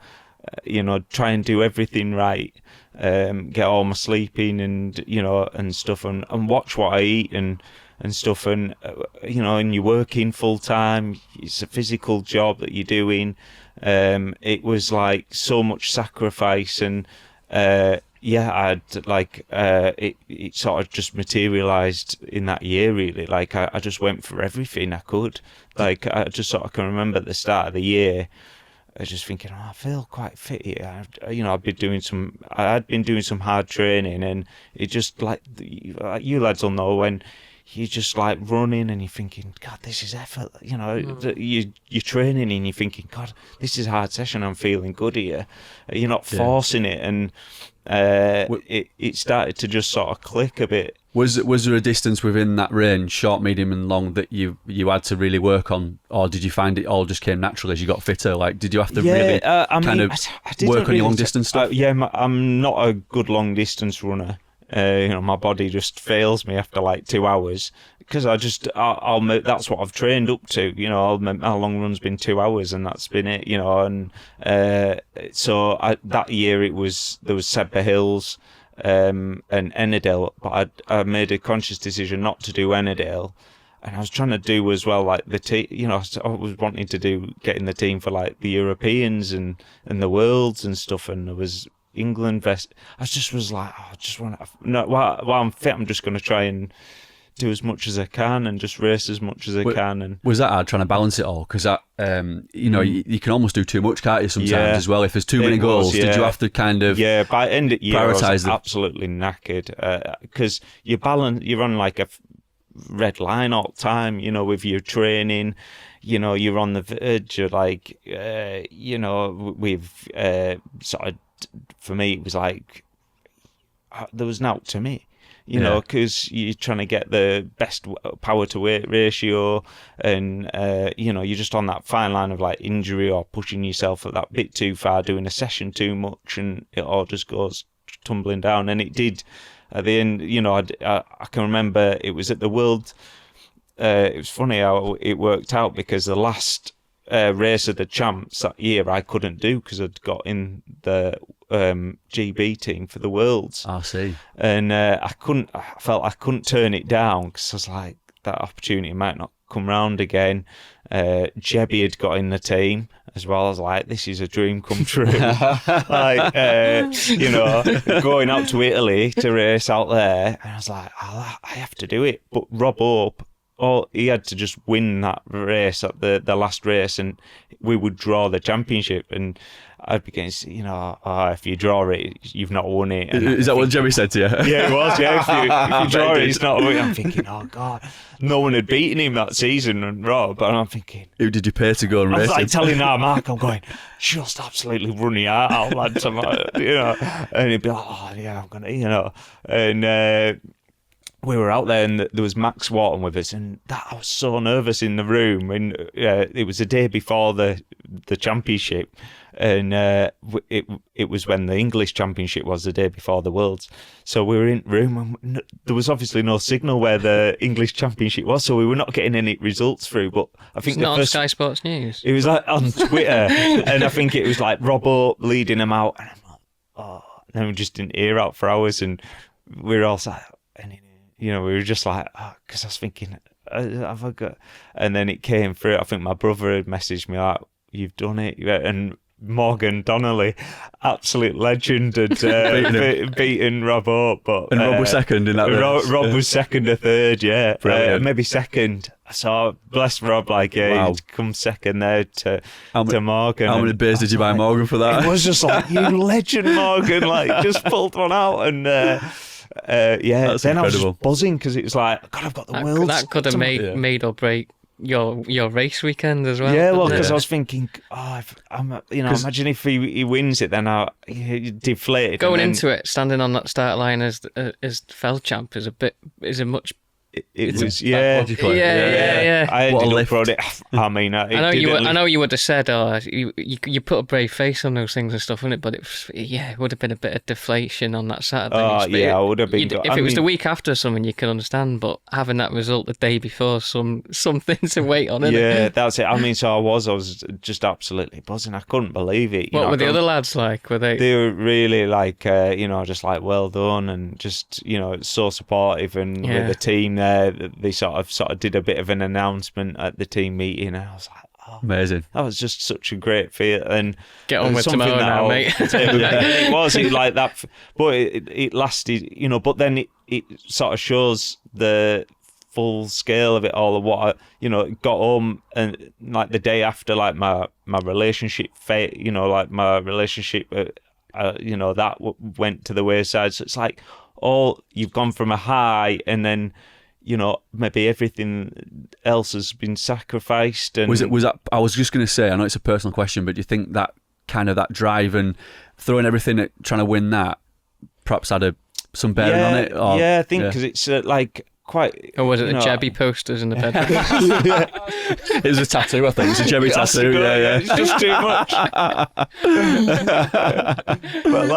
you know, try and do everything right, get all my sleep in and, you know, and stuff, and watch what I eat and stuff, and you know, and you're working full time. It's a physical job that you're doing. It was like so much sacrifice, and I'd like it sort of just materialized in that year, really. Like I just went for everything I could. Like I just sort of can remember at the start of the year, I was just thinking, I feel quite fit here. You know, I'd been doing some hard training, and it just like you lads will know when you're just like running and you're thinking, God, this is effort. You know, you're training and you're thinking, God, this is a hard session. I'm feeling good here. You're not forcing it, and it started to just sort of click a bit. Was there a distance within that range, short, medium, and long, that you had to really work on, or did you find it all just came naturally as you got fitter? Like, did you have to really work on your long distance stuff? I'm not a good long distance runner. You know, my body just fails me after like 2 hours, because I'll that's what I've trained up to. You know, my long run's been 2 hours, and that's been it. You know, and so that year there was Sedbergh Hills and Ennerdale, but I made a conscious decision not to do Ennerdale, and I was trying to do as well like the team. You know, I was wanting to get in the team for like the Europeans and the Worlds and stuff, and there was England vest. I just was like, I just want to. No, while I'm fit, I'm just going to try and do as much as I can and just race as much as I can. And was that hard trying to balance it all? Because you know, you can almost do too much, can't you? Sometimes as well. If there's too many goals, did you have to kind of by end of year, I was prioritize absolutely knackered, because you're on like a red line all the time. You know, with your training. You know, you're on the verge of like, you know, with sort of. For me, it was like there was naught to me, you know, because you're trying to get the best power to weight ratio, and you know, you're just on that fine line of like injury or pushing yourself that bit too far, doing a session too much, and it all just goes tumbling down. And it did at the end. You know, I can remember it was at the World. It was funny how it worked out, because the last race of the champs that year I couldn't do because I'd got in the GB team for the Worlds. I see. And I felt I couldn't turn it down, because I was like, that opportunity might not come round again. Jebby had got in the team as well. I was like, this is a dream come true. Like, you know, going out to Italy to race out there, and I was like, I have to do it. But Rob Hope, he had to just win that race at the last race, and we would draw the championship, and I'd be getting, you know, if you draw it, you've not won it. And is that what Jimmy said to you? Yeah, it was. Yeah, if you draw it, it's not. I'm thinking, oh God, no one had beaten him that season, and Rob. And I'm thinking, who did you pay to go and race? I was like telling our Mark, I'm going, just absolutely run your heart out, lads. I'm like, you know, and he'd be like, oh yeah, I'm gonna, you know, and. We were out there, and there was Max Wharton with us, and I was so nervous in the room. And it was the day before the championship, and it was when the English championship was, the day before the Worlds. So we were in the room, and there was obviously no signal where the English championship was, so we were not getting any results through. But I think it's not on Sky Sports News. It was like on Twitter, and I think it was like Robbo leading them out, and I'm like, oh, and then we just didn't hear out for hours, and we were all like, you know, we were just like, because I was thinking, have I got? And then it came through. I think my brother had messaged me like, "You've done it," and Morgan Donnelly, absolute legend, had beaten Rob up. But And Rob was second in that race. Rob was second or third, yeah. Maybe second. So bless Rob, he'd come second there to Morgan. How many beers did you buy Morgan for that? It was just like, you legend, Morgan, just pulled one out. And That's then incredible. I was just buzzing because it was like, God, I've got the world. That could have made or break your race weekend as well. Yeah, well, because I was thinking, imagine if he wins it, then he deflated. Going into it, standing on that start line as Fell champ is a much. It was psychologically. Yeah. I What a ended lift. up on it. I mean, I know you would have said, you put a brave face on those things and stuff, wouldn't it? But it would have been a bit of deflation on that Saturday. I would have been. If it was the week after or something, you can understand. But having that result the day before, something to wait on, isn't it? Yeah, that's it. I mean, so I was just absolutely buzzing. I couldn't believe it. What were the other lads like? Were they? They were really just like, well done, and just so supportive, and with the team there, they sort of did a bit of an announcement at the team meeting, and I was like, oh, amazing. That was just such a great feel. And get on with tomorrow now, mate. It was like that, but it lasted, but then it sort of shows the full scale of it all, of what I got home, and like the day after, like my relationship my relationship that went to the wayside. So it's like, you've gone from a high, and then maybe everything else has been sacrificed. And was that? I was just going to say, I know it's a personal question, but do you think that kind of that drive and throwing everything at trying to win that perhaps had some bearing on it? Or, I think because it's quite. Or was it the Jebby posters in the bedroom? It was a tattoo, I think. It's a Jebby tattoo. Yeah. It's just too much. But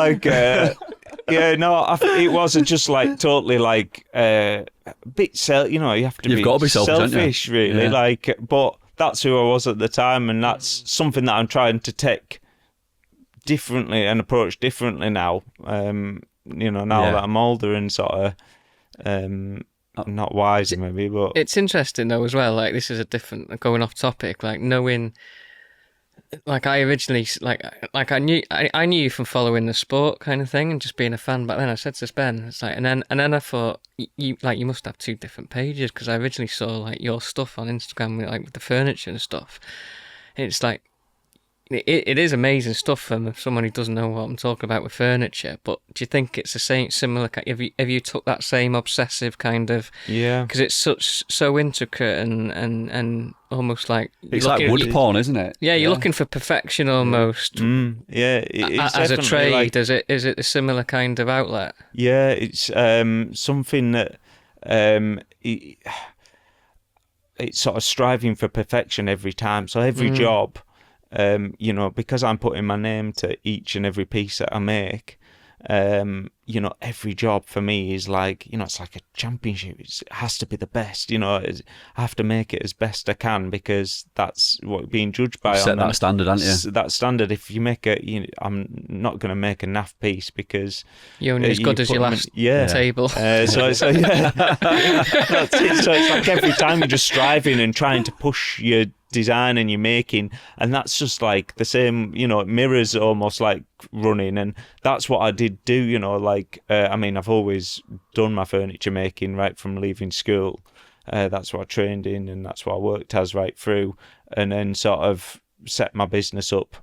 it wasn't just totally a bit you have to You've got to be selfish, really. Yeah. But that's who I was at the time, and that's something that I'm trying to take differently and approach differently now. Now that I'm older and sort of not wise maybe, but it's interesting though as well. This is a different, going off topic. Knowing. I originally I knew you from following the sport kind of thing and just being a fan back then. I said to Ben, it's and then I thought you must have two different pages, because I originally saw your stuff on Instagram with the furniture and stuff. It's it is amazing stuff from someone who doesn't know what I'm talking about with furniture. But do you think it's the same, similar? Have you took that same obsessive kind of? Yeah. Because it's so intricate and almost like it's like wood porn, isn't it? Yeah, you're looking for perfection almost. It's as a trade, is it a similar kind of outlet? Yeah, it's something that it's sort of striving for perfection every time. So every job. Because I'm putting my name to each and every piece that I make, every job for me is it's like a championship. It has to be the best. I have to make it as best I can, because that's what being judged by. Set that standard, aren't you? That standard. If you make I'm not going to make a naff piece, because you're only as good as your last table. So that's it. So it's like every time you're just striving and trying to push your design and you're making, and that's just the same, it mirrors almost like running. And that's what I did do, I've always done my furniture making right from leaving school. That's what I trained in, and that's what I worked as right through, and then sort of set my business up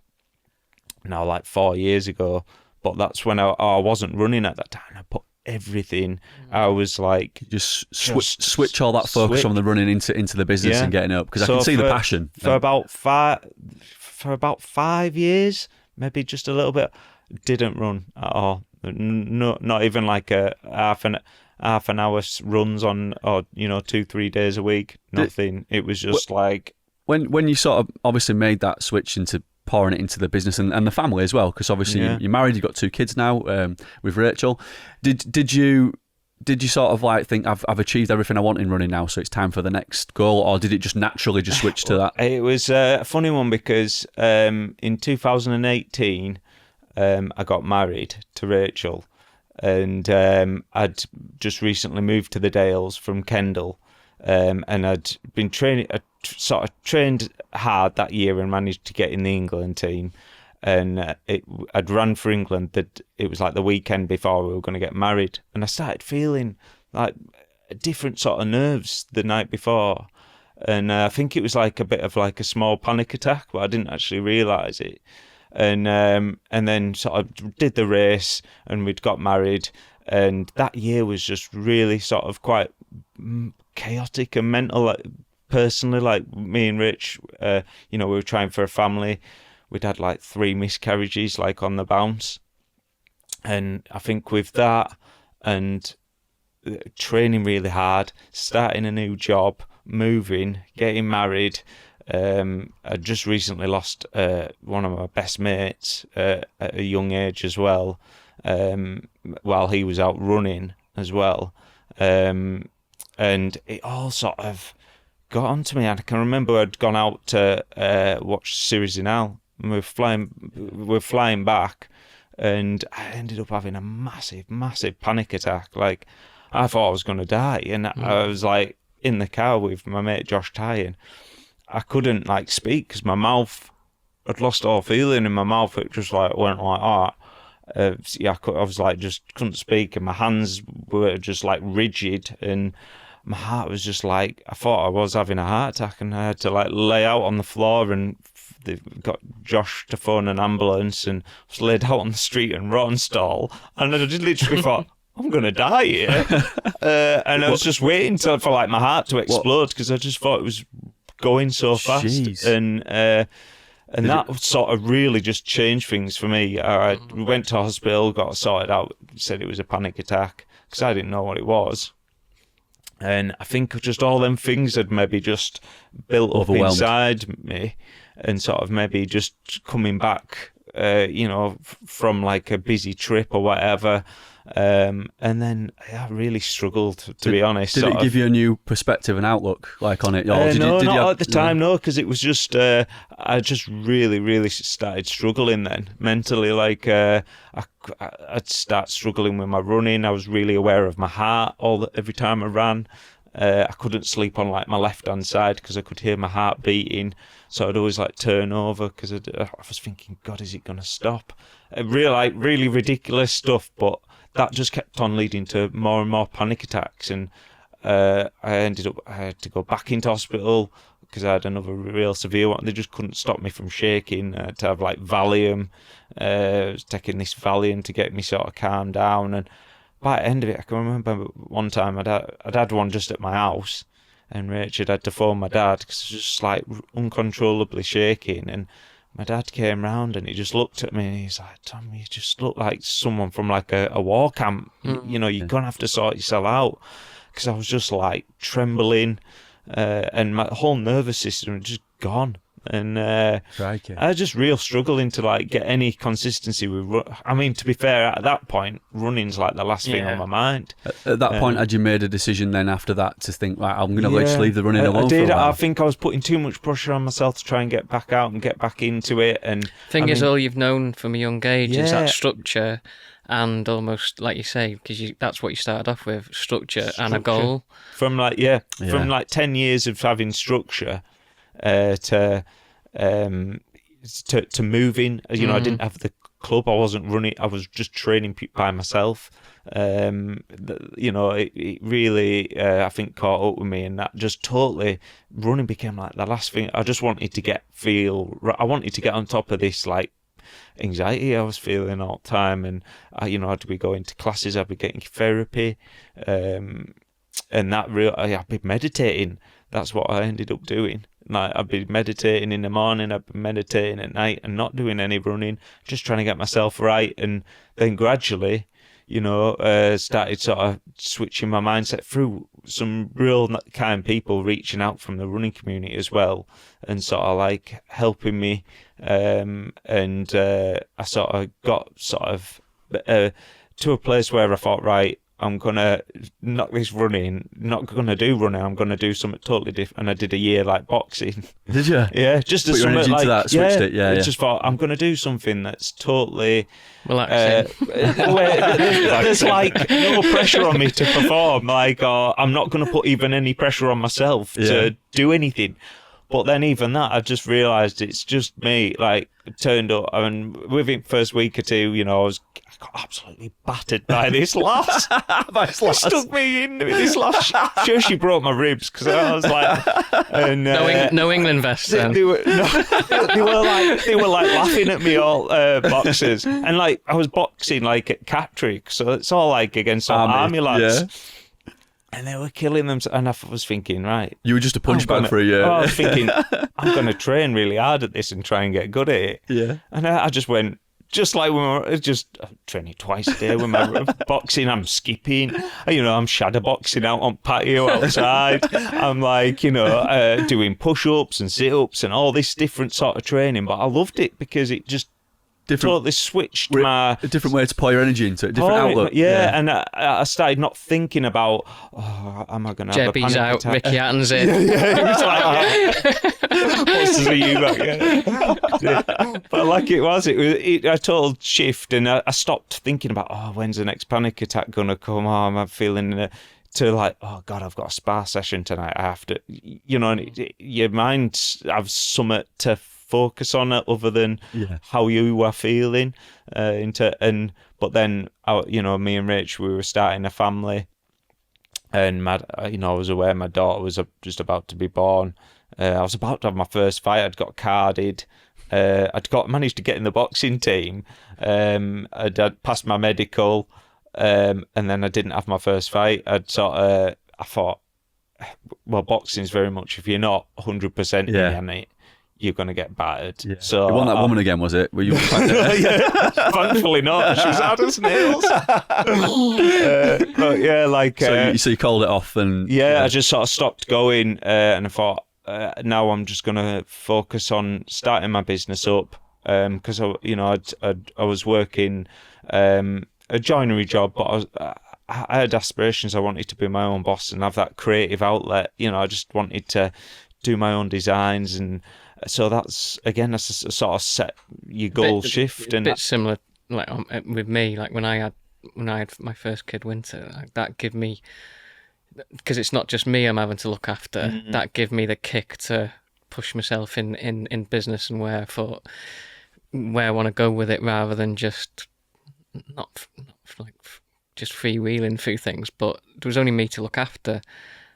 now 4 years ago. But that's when I wasn't running at that time. I put everything. I was just switch all that focus from the running into the business and getting up, because I can see the passion. For about 5 years, maybe just a little bit, didn't run at all. No, not even a half an hour runs on, or 2-3 days a week. Nothing. It was just when you sort of obviously made that switch into pouring it into the business and the family as well, because obviously you're married, you've got 2 kids now with Rachel. Did you sort of think I've achieved everything I want in running now, so it's time for the next goal, or did it just naturally just switch to that? It was a funny one, because in 2018 I got married to Rachel, and I'd just recently moved to the Dales from Kendal. and I'd been training, sort of trained hard that year and managed to get in the England team. And I'd run for England. That it was like the weekend before we were going to get married, and I started feeling like different sort of nerves the night before, and I think it was like a bit of like a small panic attack, but I didn't actually realise it. And then sort of did the race, and we'd got married, and that year was just really sort of quite chaotic and mental. Like, personally, like me and Rich, we were trying for a family. We'd had like 3 miscarriages, like on the bounce. And I think with that and training really hard, starting a new job, moving, getting married, I just recently lost one of my best mates at a young age as well, while he was out running as well. And it all sort of got onto me. And I can remember I'd gone out to watch Series in Al. We're flying back, and I ended up having a massive panic attack. Like, I thought I was going to die, and I was like in the car with my mate Josh Tyen. I couldn't like speak because my mouth, I'd lost all feeling in my mouth. It just like went like that. I was like just couldn't speak, and my hands were just like rigid, and my heart was just like, I thought I was having a heart attack, and I had to like lay out on the floor, and they got Josh to phone an ambulance, and I was laid out on the street in Rawtenstall, and I just literally thought, I'm going to die here. And I was just waiting for like my heart to explode, because I just thought it was going so fast. Jeez. And that sort of really just changed things for me. I went to hospital, got sorted out, said it was a panic attack, because I didn't know what it was. And I think just all them things had maybe just built up inside me, and sort of maybe just coming back, from like a busy trip or whatever. And then I really struggled, to be honest. Did it give you a new perspective and outlook like on it? Not at the time, no, because it was just, I just really started struggling then mentally. Like, I'd start struggling with my running. I was really aware of my heart every time I ran. I couldn't sleep on like my left hand side because I could hear my heart beating, so I'd always like turn over because I was thinking, God, is it going to stop? Really ridiculous stuff, but that just kept on leading to more and more panic attacks, and I had to go back into hospital because I had another real severe one. They just couldn't stop me from shaking. I had to have like Valium. I was taking this Valium to get me sort of calmed down, and by the end of it, I can remember one time I'd had one just at my house, and Richard had to phone my dad because I was just like uncontrollably shaking. And my dad came round and he just looked at me and he's like, Tom, you just look like someone from like a war camp. You're going to have to sort yourself out, because I was just like trembling, and my whole nervous system was just gone. And I was just real struggling to like get any consistency with. I mean, to be fair, at that point, running's like the last thing on my mind. At that point, had you made a decision then after that to think, like, I'm going to just leave the running alone? I did. I think I was putting too much pressure on myself to try and get back out and get back into it. And all you've known from a young age is that structure. And almost like you say, because that's what you started off with, structure and a goal. From like 10 years of having structure to moving. I didn't have the club. I wasn't running. I was just training by myself. It really, I think, caught up with me, and that just totally running became like the last thing. I just wanted to get on top of this like anxiety I was feeling all the time, and I'd be going to classes, I'd be getting therapy, and I'd be meditating. That's what I ended up doing. Like, I'd be meditating in the morning, I'd be meditating at night, and not doing any running, just trying to get myself right. And then gradually, started sort of switching my mindset through some real kind people reaching out from the running community as well, and sort of like helping me. I sort of got to a place where I thought, right, I'm going to knock this running, not going to do running, I'm going to do something totally different. And I did a year like boxing. Did you? Yeah, just put your energy into that, switched it. Yeah, just thought I'm going to do something that's totally relaxing. There's like no pressure on me to perform. Like, I'm not going to put even any pressure on myself to do anything. But then even that, I just realised it's just me. Like, turned up, and within the first week or two, I got absolutely battered by this lass. Stuck me in with this lass. Sure, she broke my ribs because I was like, and no England vests. They were like laughing at me, all boxers, and like I was boxing like at Catterick, so it's all like against some army lads. Yeah. And they were killing them, and I was thinking, right. You were just a punch bag for a year. I was thinking, I'm going to train really hard at this and try and get good at it. Yeah. And I just went, just like when I'm training twice a day with my boxing, I'm skipping, I'm shadow boxing out on patio outside. I'm like, doing push-ups and sit-ups and all this different sort of training. But I loved it because it just totally switched a different way to pour your energy into it, different outlook. Yeah, and I started not thinking about, am I going to have a panic out, attack? Ricky Hatton's in. It was like, what's the you back? Yeah. But like it was a total shift, and I stopped thinking about, when's the next panic attack going to come? I'm feeling to like, oh God, I've got a spa session tonight. I have to, and your mind has something to focus on it other than how you were feeling. But then, me and Rich, we were starting a family, and I was aware my daughter was just about to be born. I was about to have my first fight. I'd got carded. Managed to get in the boxing team. I'd passed my medical, and then I didn't have my first fight. I thought, well, boxing's very much, if you're not 100% in it, you're going to get battered. Yeah. So you won that woman again, was it? Were you? Thankfully not. She was hard as nails. But yeah, like. So you called it off, and I just sort of stopped going, and I thought, now I'm just going to focus on starting my business up, because I was working a joinery job, but I had aspirations. I wanted to be my own boss and have that creative outlet. I just wanted to do my own designs, and so that's a sort of set your goal shift. A bit similar, like with me, like when I had my first kid, Winter, like that gave me, because it's not just me I'm having to look after. Mm-hmm. That gave me the kick to push myself in business and where I want to go with it, rather than just not like just freewheeling through things. But there was only me to look after.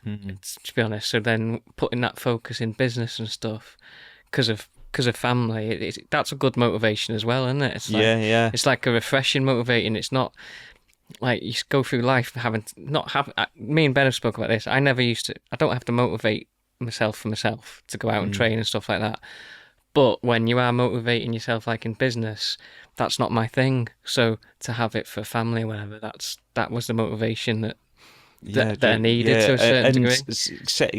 Mm-hmm. To be honest, so then putting that focus in business and stuff because of family, that's a good motivation as well, isn't it? It's like, it's like a refreshing motivating. It's not like you go through life having to not have. Me and Ben have spoken about this. I don't have to motivate myself for myself to go out and train and stuff like that. But when you are motivating yourself, like in business, that's not my thing. So to have it for family or whatever, that was the motivation that I needed to a certain degree.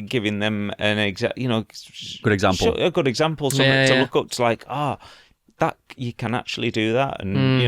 Giving them an good example. A good example, something to look up to, like, that you can actually do that. And,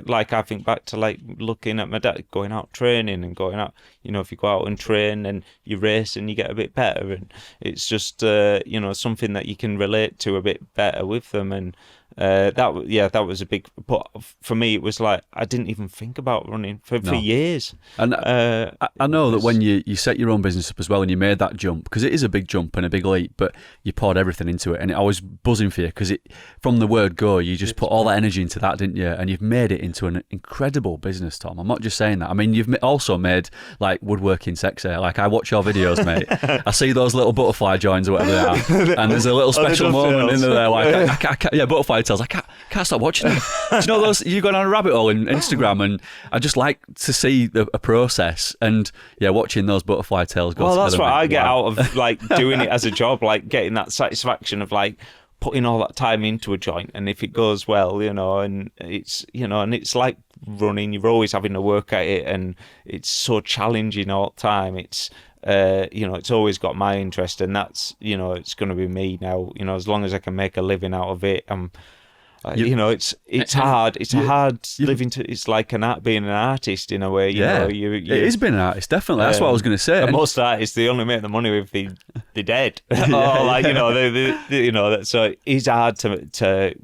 like I think back to like looking at my dad going out training and going out, if you go out and train and you race and you get a bit better, and it's just, something that you can relate to a bit better with them. And that was a big, but for me it was like I didn't even think about running for years. And I know that when you set your own business up as well and you made that jump, because it is a big jump and a big leap, but you poured everything into it, and I was buzzing for you because from the word go, you just put all that energy into that, didn't you? And you've made it into an incredible business, Tom. I'm not just saying that. I mean, you've also made like woodworking sexy. Like I watch your videos, mate. I see those little butterfly joins or whatever they are, and there's a little special moment in there, like butterfly tails. I can't stop watching them. Do you know those? You go down a rabbit hole in Instagram, and I just like to see a process, and watching those butterfly tails go. Well, that's what I get out of like doing it as a job, like getting that satisfaction of like putting all that time into a joint, and if it goes well, and it's and it's like running. You're always having to work at it, and it's so challenging all the time. It's it's always got my interest, and that's it's going to be me now. As long as I can make a living out of it, You know, it's hard. It's hard living to. It's like being an artist in a way. You know, it is being an artist. Definitely, that's what I was going to say. And most artists, they only make the money if they're dead, or like you know, you know. So it's hard to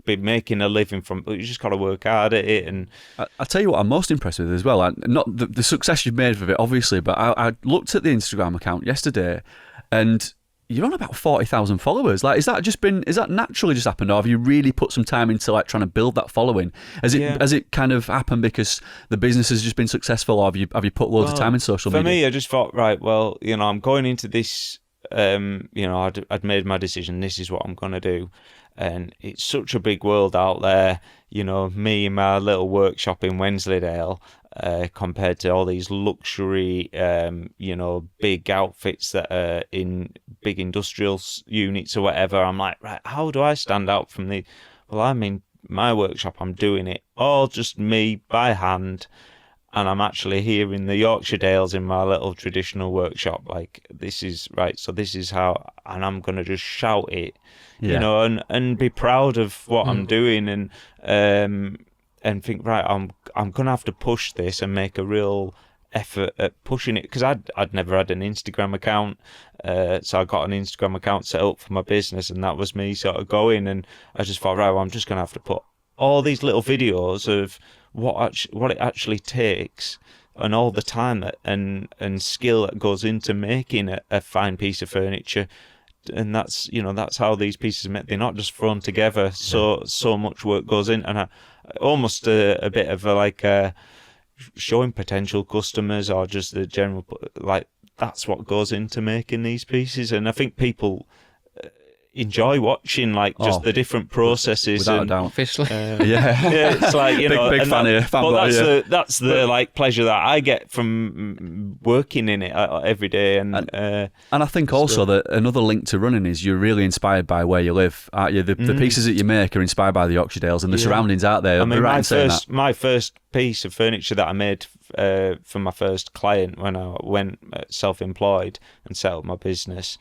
be making a living from. You just got to work hard at it. And I tell you what, I'm most impressed with as well. Not the success you've made with it, obviously, but I looked at the Instagram account yesterday, and you're on about 40,000 followers. Like, is that naturally just happened, or have you really put some time into like trying to build that following? Has it kind of happened because the business has just been successful, or have you put loads of time in social media? For me, I just thought, right, well, you know, I'm going into this. You know, I'd made my decision. This is what I'm going to do, and it's such a big world out there. You know, me in my little workshop in Wensleydale. Compared to all these luxury, you know, big outfits that are in big industrial units or whatever, I'm like, right, how do I stand out from the? Well, I'm in my workshop, I'm doing it all just me by hand, and I'm actually here in the Yorkshire Dales in my little traditional workshop. Like, this is right, so this is how, and I'm gonna just shout it, you know, and be proud of what I'm doing, and think, right, I'm gonna have to push this and make a real effort at pushing it, because I'd never had an Instagram account, so I got an Instagram account set up for my business, and that was me sort of going, and I just thought, right, well, I'm just gonna have to put all these little videos of what it actually takes, and all the time that and skill that goes into making a fine piece of furniture. And that's, you know, that's how these pieces are made. They're not just thrown together. So much work goes in, and almost a bit of showing potential customers, or just the general, like, that's what goes into making these pieces. And I think people enjoy watching, like, just the different processes. Without and, a doubt. Officially. It's like, you know, big fan here. But that's the like pleasure that I get from working in it every day. And I think also that another link to running is you're really inspired by where you live, aren't you? The pieces that you make are inspired by the Yorkshire Dales and the surroundings out there. I mean, right, my first piece of furniture that I made for my first client when I went self-employed and set up my business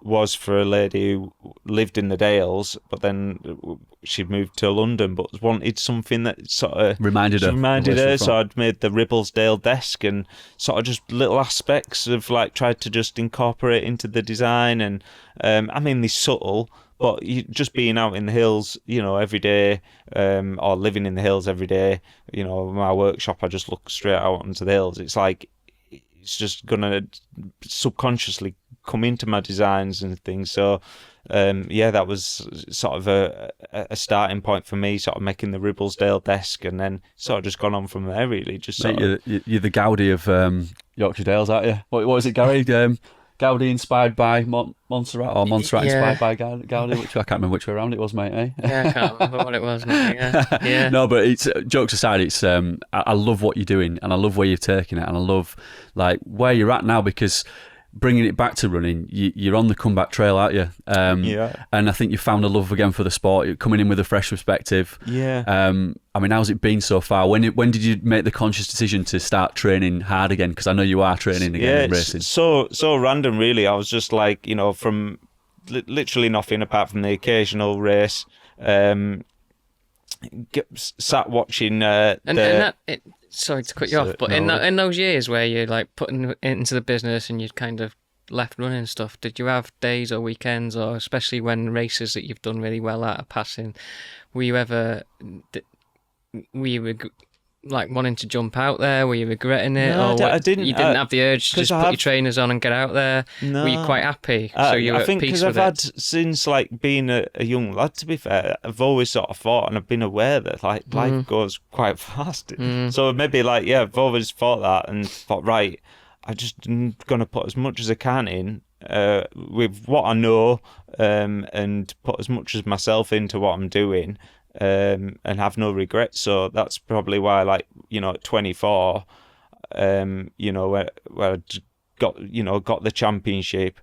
was for a lady who lived in the Dales, but then she'd moved to London, but wanted something that sort of reminded her. So I'd made the Ribblesdale desk, and sort of just little aspects of, like, tried to just incorporate into the design. And I mean, they're subtle, but you just being out in the hills, you know, every day, or living in the hills every day, you know, my workshop, I just look straight out onto the hills. It's like, it's just gonna subconsciously come into my designs and things. So that was sort of a starting point for me, sort of making the Ribblesdale desk, and then sort of just gone on from there, really. Just sort of... you're the Gaudi of Yorkshire Dales, aren't you? What was it, Gary? Gaudi inspired by Montserrat, or Montserrat inspired by Gaudi? Which I can't remember which way around it was, mate. Eh? Yeah, I can't remember what it was, mate. Yeah. No, but it's jokes aside. It's I love what you're doing, and I love where you're taking it, and I love, like, where you're at now, because bringing it back to running, you're on the comeback trail, aren't you? And I think you found a love again for the sport. You're coming in with a fresh perspective. I mean, how's it been so far? When did you make the conscious decision to start training hard again? Because I know you are training again in racing. So random, really. I was just like, you know, from literally nothing apart from the occasional race. Sat watching. Sorry to cut you off, but in those years where you're like putting it into the business and you'd kind of left running stuff, did you have days or weekends, or especially when races that you've done really well at are passing, were you ever like wanting to jump out there? Were you regretting it? No, or I didn't. You didn't have the urge to just put your trainers on and get out there? No. Were you quite happy? So you were I think at peace because with I've had, since like being a young lad, to be fair, I've always sort of thought, and I've been aware that like life goes quite fast. So maybe like, I've always thought that and thought, right, I'm just going to put as much as I can in with what I know, and put as much as myself into what I'm doing. And have no regrets. So that's probably why, like, you know, at 24, you know, where I got the championship,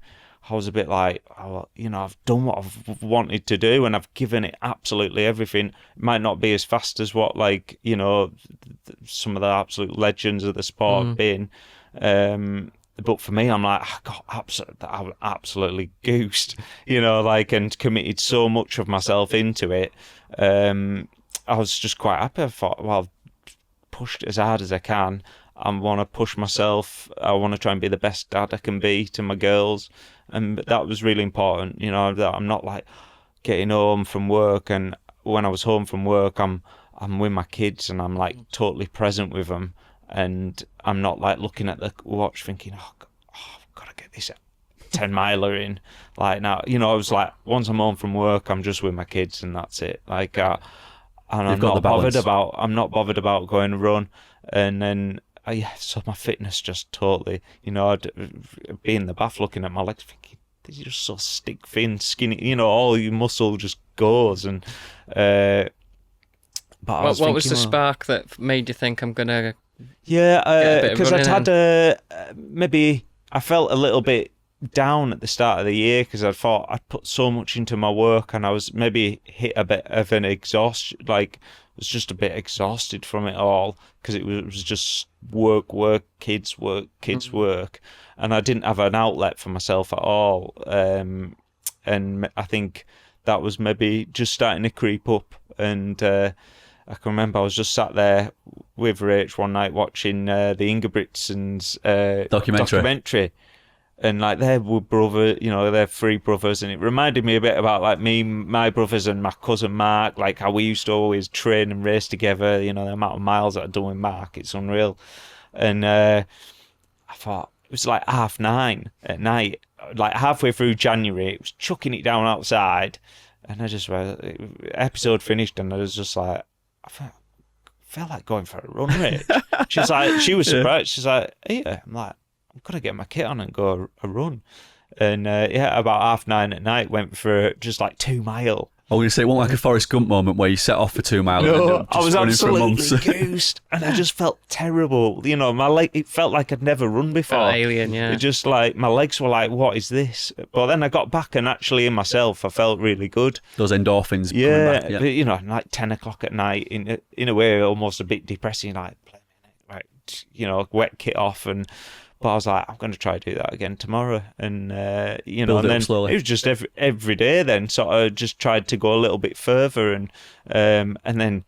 I was a bit like, oh, you know, I've done what I've wanted to do, and I've given it absolutely everything. It might not be as fast as what, like, you know, some of the absolute legends of the sport have been, but for me, I'm like, I'm absolutely goosed, and committed so much of myself into it. I was just quite happy. I thought, well, I've pushed as hard as I can. I want to push myself. I want to try and be the best dad I can be to my girls. And that was really important, that I'm not like getting home from work. And when I was home from work, I'm with my kids and I'm like totally present with them. And I'm not like looking at the watch thinking, I've got to get this 10-miler in. Like now, I was like, once I'm home from work, I'm just with my kids and that's it. Like, and I'm not bothered about going to run. And then, so my fitness just totally, I'd be in the bath looking at my legs thinking, they're just so stick thin, skinny, all your muscle just goes. And, but what was the spark that made you think I'm going to... Yeah, because I'd had maybe I felt a little bit down at the start of the year because I thought I'd put so much into my work and I was maybe hit a bit of an exhaustion, like was just a bit exhausted from it all because it was just work, kids, work, and I didn't have an outlet for myself at all. And I think that was maybe just starting to creep up. And I can remember I was just sat there with Rach one night watching the Ingebrigtsens documentary. And like they were brothers, they're three brothers, and it reminded me a bit about like me, my brothers, and my cousin Mark, like how we used to always train and race together. The amount of miles that I've done with Mark, it's unreal. And I thought it was like 9:30 at night, like halfway through January, it was chucking it down outside, and I just episode finished, and I was just like, I felt like going for a run, Rich. She was surprised. She's like, yeah, I'm like, I'm going to get my kit on and go a run. And about 9:30 at night, went for just like 2 mile. I was going to say, it wasn't like a Forrest Gump moment where you set off for 2 miles. No, and I was absolutely for goosed. And I just felt terrible. My leg, it felt like I'd never run before. Alien, yeah. It just like, my legs were like, what is this? But then I got back and actually in myself, I felt really good. Those endorphins coming back. Yeah, but like 10 o'clock at night, in a way, almost a bit depressing, like, wet kit off and... But I was like, I'm going to try to do that again tomorrow. And, and then slowly. It was just every day then, sort of just tried to go a little bit further. And then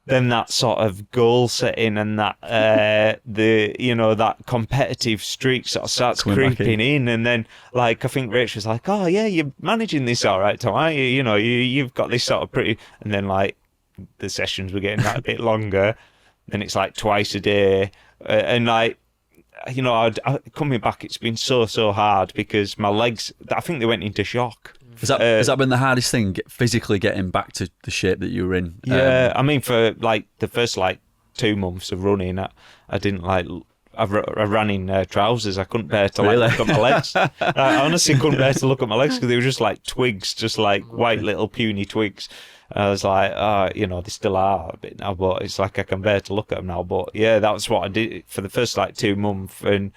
that sort of goal setting and that, that competitive streak sort of starts creeping in. And then, like, I think Rach was like, oh, yeah, you're managing this all right, Tom, aren't you? You've got this sort of pretty... And then, like, the sessions were getting that a bit longer. Then it's like twice a day. And, like... coming back, it's been so hard because my legs, I think they went into shock. Has that been the hardest thing, physically getting back to the shape that you were in? Yeah, I mean, for like the first 2 months of running, I didn't like. I ran in trousers. I couldn't bear to look at my legs. I honestly couldn't bear to look at my legs because they were just like twigs, just like white little puny twigs. I was like, they still are a bit now, but it's like I can bear to look at them now. But yeah, that was what I did for the first 2 months, and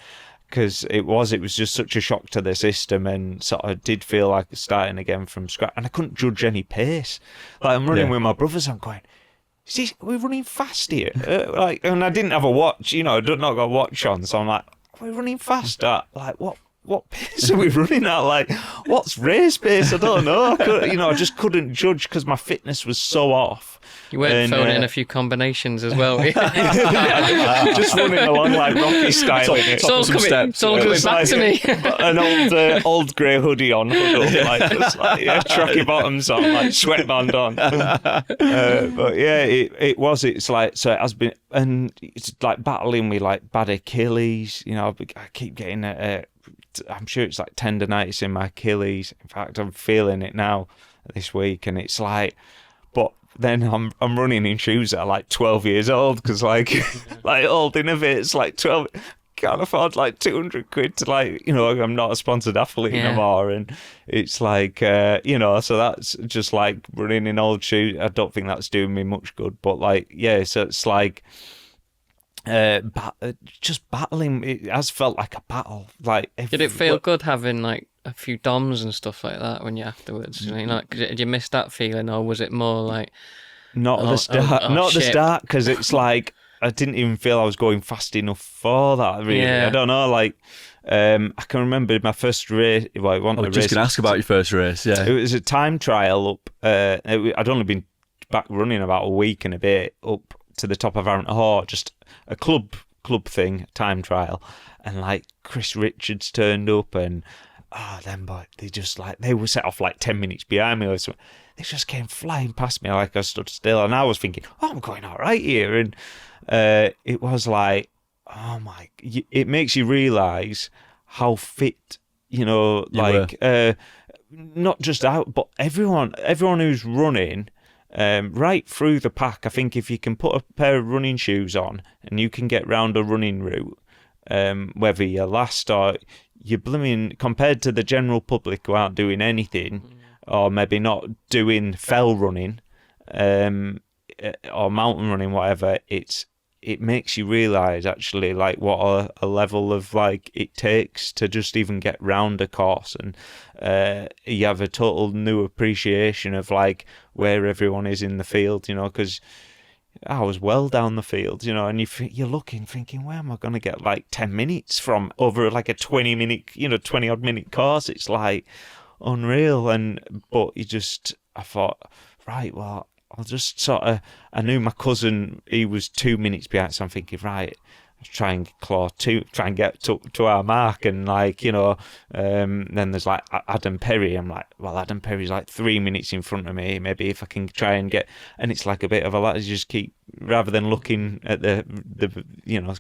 because it was just such a shock to the system, and sort of did feel like starting again from scratch, and I couldn't judge any pace. Like I'm running with my brothers, I'm going, we're running fast here, and I didn't have a watch, I'd not got a watch on, so I'm like, we're running fast at what pace are we running at? Like, what's race pace? I don't know. I just couldn't judge because my fitness was so off. You weren't throwing in a few combinations as well. Just running along like Rocky style. It's all coming back to me. An old grey hoodie on, tracky bottoms on, like sweatband on. But yeah, it's like, so it has been, and it's like battling with like bad Achilles. I keep getting I'm sure it's like tendonitis in my Achilles. In fact, I'm feeling it now this week, and it's like, but then I'm running in shoes that are like 12 years old because like old innovates like 12 can't afford like 200 quid to I'm not a sponsored athlete anymore, and it's like so that's just like running in old shoes. I don't think that's doing me much good, but so it's like. Just battling, it has felt like a battle. Did it feel good having like a few DOMs and stuff like that when you afterwards? Did you miss that feeling, or was it more like not at the start? Not at the start, because it's like I didn't even feel I was going fast enough for that, really. Yeah. I don't know, like, I can remember my first race. Well, I was just going to ask about your first race, yeah. It was a time trial up. I'd only been back running about a week and a bit up to the top of Hall, just a club thing, time trial. And, like, Chris Richards turned up and, them boy, they were set off like 10 minutes behind me or something. They just came flying past me like I stood still. And I was thinking, I'm going all right here. And it was like, oh my, it makes you realise how fit, not just out, but everyone who's running right through the pack. I think if you can put a pair of running shoes on and you can get round a running route, whether you're last or you're blooming, compared to the general public who aren't doing anything, or maybe not doing fell running, or mountain running, whatever, it makes you realise actually like what a level of like it takes to just even get round a course, and you have a total new appreciation of like where everyone is in the field, because I was well down the field, and you're looking, thinking, where am I going to get like 10 minutes from over like a 20 odd minute course? It's like unreal. But I thought, right, well, I'll just I knew my cousin, he was 2 minutes behind, so I'm thinking, right, I'll try and get to our mark, and like, then there's like Adam Perry. I'm like, well, Adam Perry's like 3 minutes in front of me, maybe if I can try and get, and it's like a bit of a lot, you just keep, rather than looking at the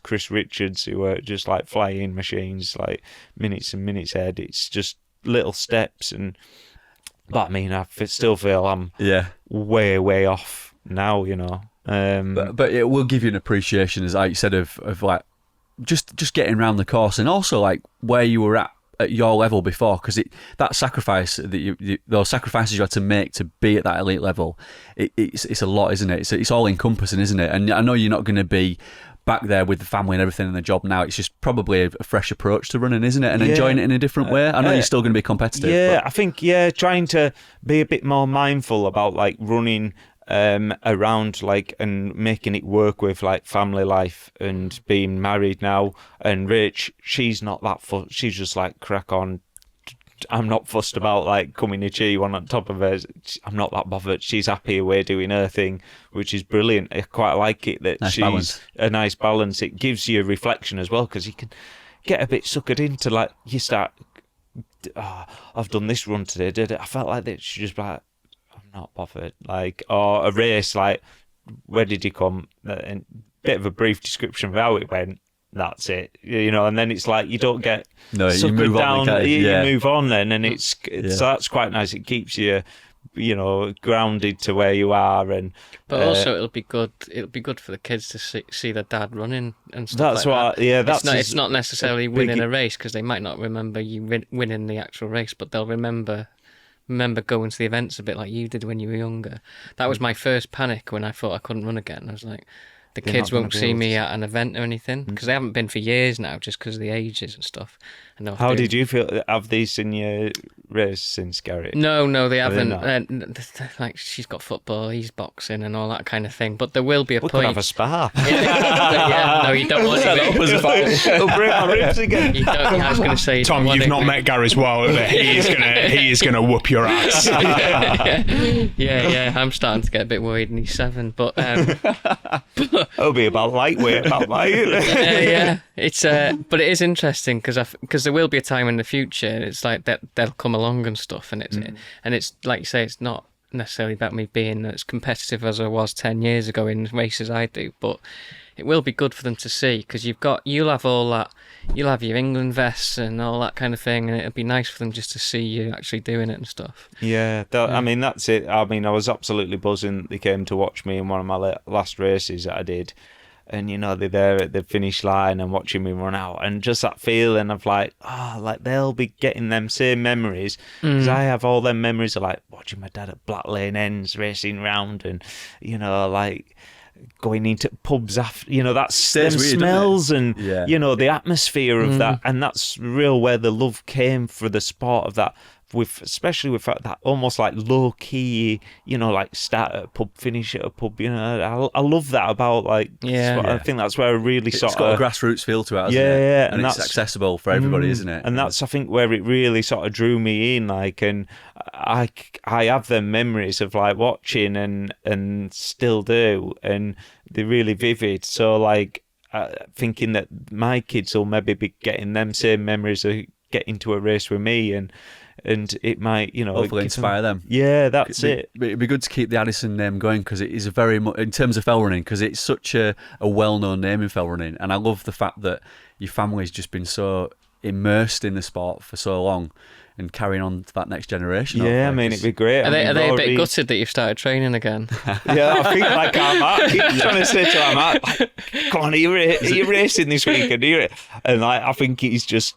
Chris Richards, who are just like flying machines, like minutes and minutes ahead, it's just little steps. But I mean, I still feel I'm way off now, But it will give you an appreciation, as I said, of like just getting around the course, and also like where you were at your level before, because that sacrifice that those sacrifices you had to make to be at that elite level, it's a lot, isn't it? It's all encompassing, isn't it? And I know you're not going to be back there with the family and everything and the job now. It's just probably a fresh approach to running, isn't it? And enjoying it in a different way. I know you're still going to be competitive. Yeah, but I think, trying to be a bit more mindful about like running around, like, and making it work with like family life and being married now. And Rach, she's not that fussed. She's just like, crack on. I'm not fussed about like coming to cheer one on top of her. I'm not that bothered. She's happy away doing her thing, which is brilliant. I quite like it that she's balance. A nice balance. It gives you a reflection as well, because you can get a bit suckered into like, you start, I've done this run today. I felt like that. She's just like, I'm not bothered. Like, or a race, like, where did you come? And bit of a brief description of how it went. That's it, and then it's like you don't get you move down. On, you move on then, and so that's quite nice. It keeps you, grounded to where you are, but also it'll be good. It'll be good for the kids to see their dad running and stuff. That's like what. Yeah, that's it's not necessarily winning a race, because they might not remember you winning the actual race, but they'll remember going to the events a bit like you did when you were younger. That was my first panic when I thought I couldn't run again. I was like, the kids won't see me at an event or anything, because they haven't been for years now, just because of the ages and stuff. How did you feel? Have these seen you race since, Gary? No, they haven't. Like, she's got football, he's boxing, and all that kind of thing. But there will be a point. We could have a spar. No, you don't want to. It'll break my ribs again. I was going to say, Tom, you've not met Gary's well. He is gonna whoop your ass. Yeah. I'm starting to get a bit worried, and he's 7. But it'll be about lightweight, yeah. It's but it is interesting because there will be a time in the future. It's like that they'll come along and stuff, and it's like you say, it's not necessarily about me being as competitive as I was 10 years ago in races I do, but it will be good for them to see, because you'll have all that, you'll have your England vests and all that kind of thing, and it'll be nice for them just to see you actually doing it and stuff. Yeah. I mean, that's it. I mean, I was absolutely buzzing. They came to watch me in one of my last races that I did, and they're there at the finish line and watching me run out, and just that feeling of like, like they'll be getting them same memories, because I have all them memories of like watching my dad at Black Lane Ends racing round, and like going into pubs after, that's them smells and the atmosphere of that, and that's real where the love came for the sport of that. especially with that almost like low key, like start at a pub, finish at a pub. I love that about like. I think that's where I really it's got a grassroots feel to it, hasn't it? Yeah, and it's accessible for everybody, isn't it? And that's I think where it really sort of drew me in, like, and I have them memories of like watching and still do, and they're really vivid. So like thinking that my kids will maybe be getting them same memories of getting to a race with me, and it might, hopefully inspire them. Yeah, that's it. It'd be good to keep the Addison name going, because it is a very much, in terms of fell running, because it's such a well-known name in fell running, and I love the fact that your family's just been so immersed in the sport for so long and carrying on to that next generation. Yeah, I mean, it'd be great. Are they a bit gutted that you've started training again? Yeah, I think like I keep trying to say to him, like, come on, are you racing this weekend? And like, I think he's just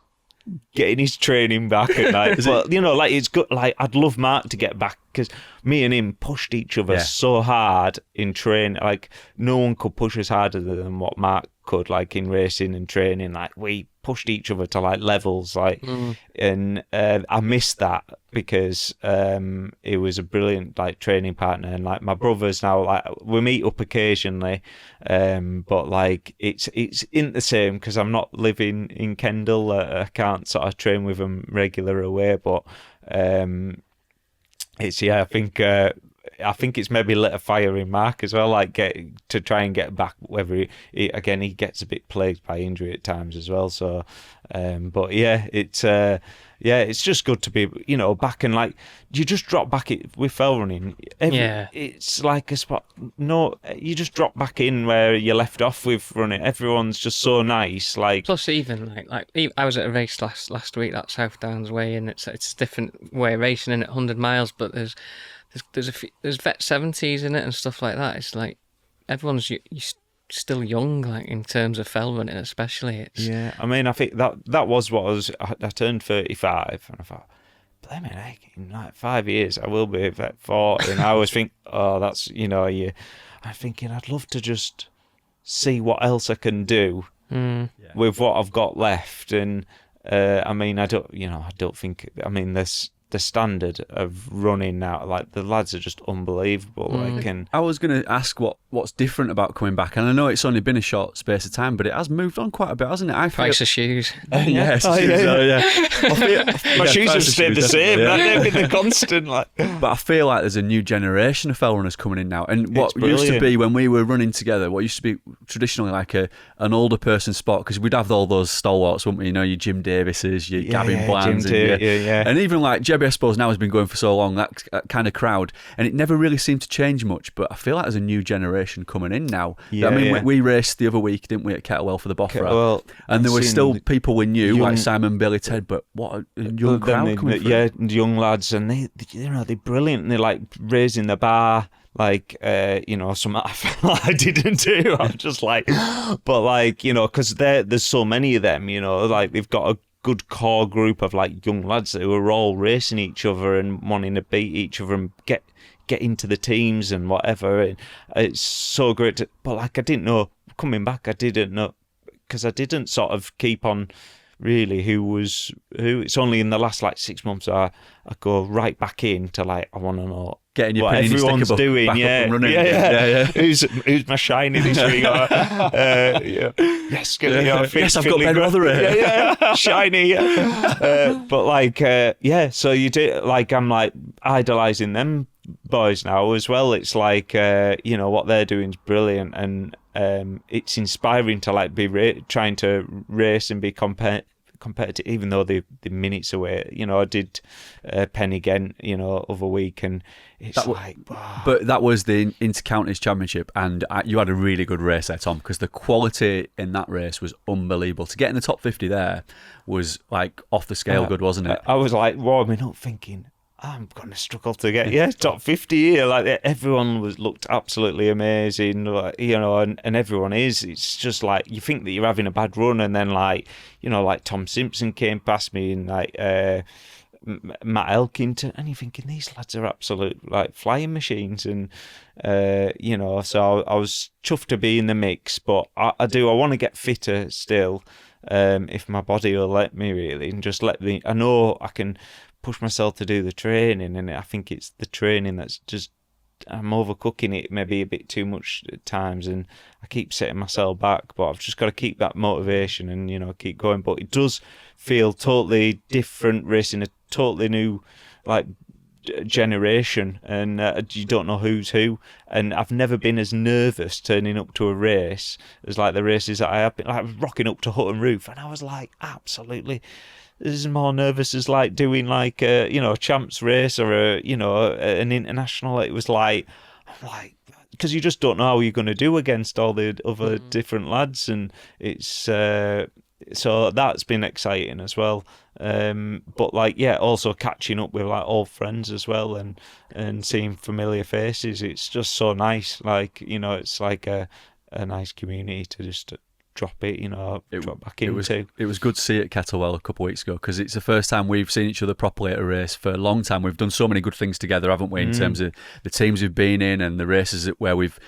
getting his training back at night. But like, it's good. Like, I'd love Mark to get back, because me and him pushed each other so hard in training. Like, no one could push us harder than what Mark could, like in racing and training. Like, we pushed each other to like levels, like, and I missed that, because he was a brilliant like training partner. And like my brothers now, like, we meet up occasionally, but like it's in the same, because I'm not living in Kendal. I can't sort of train with them regular away, but it's I think it's maybe lit a fire in Mark as well, like to try and get back. Whether he gets a bit plagued by injury at times as well. So, but yeah, it's just good to be back, and like you just drop back with fell running. It's like a spot. No, you just drop back in where you left off with running. Everyone's just so nice. Like, plus even like I was at a race last week, that South Downs way, and it's a different way of racing in at 100 miles, but there's vet 70s in it and stuff like that. It's like everyone's still young, like in terms of fell running, especially. I mean, I think that was what I turned 35, and I thought, blimey, heck, in like 5 years I will be vet 40, and I always think, oh, that's I'm thinking I'd love to just see what else I can do with what I've got left. And I mean, I don't think, I mean, there's the standard of running now, like the lads are just unbelievable. Like, and I was going to ask what's different about coming back, and I know it's only been a short space of time, but it has moved on quite a bit, hasn't it? Price of shoes. Yes, my shoes have stayed the same. They've been the constant. Like, but I feel like there's a new generation of fell runners coming in now, and what used to be when we were running together, what used to be traditionally like an older person sport, because we'd have all those stalwarts, wouldn't we? Your Jim Davises, your Gavin Blands, and even like Jebb, I suppose, now has been going for so long, that kind of crowd, and it never really seemed to change much. But I feel like there's a new generation coming in now. I mean, we raced the other week, didn't we, at Kettlewell for the Boffer, and there were still people we knew, like Simon, Billy, Ted, but what a young crowd coming through. Yeah, young lads, and they're brilliant, and they're like raising the bar, like something I felt like I didn't do. I'm just like, but like, because there's so many of them, like they've got a good core group of like young lads who are all racing each other and wanting to beat each other and get into the teams and whatever. And it's so great but like, I didn't know coming back, I didn't know, because I didn't sort of keep on really who. It's only in the last like 6 months I go right back in to like, I want to know getting your what everyone's doing. Yeah. Who's my shiny this week? Yes, yes, I've got Ben Rotherham. Yeah, shiny. But like, so you do, like, I'm like idolizing them boys now as well. It's like, what they're doing is brilliant, and it's inspiring to like be trying to race and be competitive, even though the minutes away. I did Penny Ghent, other week, and it's but that was the Inter-Counties Championship, and you had a really good race there, Tom, because the quality in that race was unbelievable. To get in the top 50 there was like off the scale good, wasn't it? I was like warming up thinking, I'm going to struggle to get top 50 here. Like, everyone looked absolutely amazing, and everyone is. It's just like, you think that you're having a bad run, and then like, like Tom Simpson came past me, and like Matt Elkington, and you're thinking these lads are absolute like flying machines, and so I was chuffed to be in the mix. But I want to get fitter still. If my body will let me, really, and just let me. I know I can push myself to do the training, and I think it's the training that's just, I'm overcooking it maybe a bit too much at times, and I keep setting myself back, but I've just got to keep that motivation and, you know, keep going. But it does feel totally different, racing a totally new, like, generation, and you don't know who's who, and I've never been as nervous turning up to a race as like the races that I have been. Like, I was rocking up to Hutton Roof, and I was like, absolutely, this is more nervous as like doing like a, you know, a champs race or a, you know, an international. It was like, I'm like, because you just don't know how you're going to do against all the other different lads, and it's so that's been exciting as well. But like, yeah, also catching up with like old friends as well, and seeing familiar faces. It's just so nice. Like, you know, it's like a nice community to just drop it, you know, drop back into. It was good to see it at Kettlewell a couple of weeks ago, because it's the first time we've seen each other properly at a race for a long time. We've done so many good things together, haven't we, in terms of the teams we've been in and the races where we've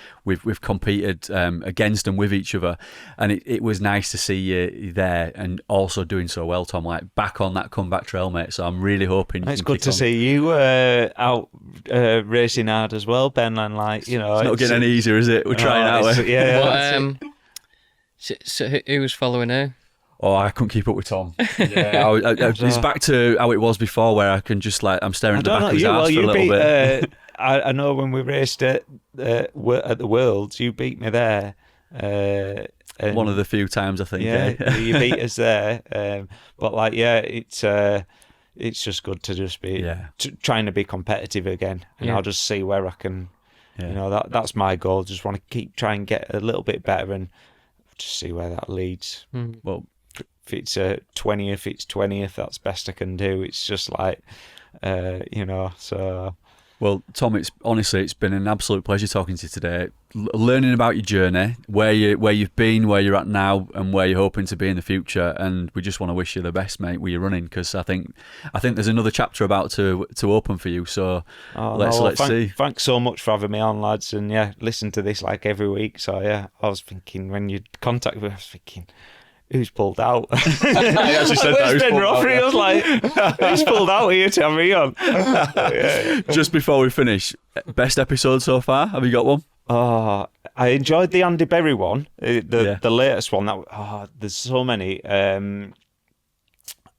competed against and with each other. And it was nice to see you there and also doing so well, Tom, like back on that comeback trail, mate. So I'm really hoping it's good to see you out racing hard as well, Ben, and like, you know, it's not getting any easier, is it? We're trying out. Yeah. So who was following who? Oh, I couldn't keep up with Tom. Yeah, it's back to how it was before, where I can just like, I'm staring at the back of his ass for a little bit. I know when we raced at the Worlds, you beat me there. One of the few times, I think. Yeah, you beat us there. But like, yeah, it's just good to just be trying to be competitive again, and I'll just see where I can. You know, that's my goal. Just want to try and get a little bit better and just see where that leads. Well, if it's 20th, it's 20th. That's best I can do. It's just like, you know, so. Well, Tom, it's been an absolute pleasure talking to you today, learning about your journey, where you've been, where you're at now, and where you're hoping to be in the future. And we just want to wish you the best, mate, with your running, because I think there's another chapter about to open for you. So let's see. Thanks so much for having me on, lads, and yeah, listen to this like every week. So yeah, I was thinking when you contacted me, I was thinking, who's pulled out? I actually said that. Where's Ben Rothery? I was like, who's pulled out here to have me on? Just before we finish, best episode so far? Have you got one? Oh, I enjoyed the Andy Berry one, the latest one. There's so many.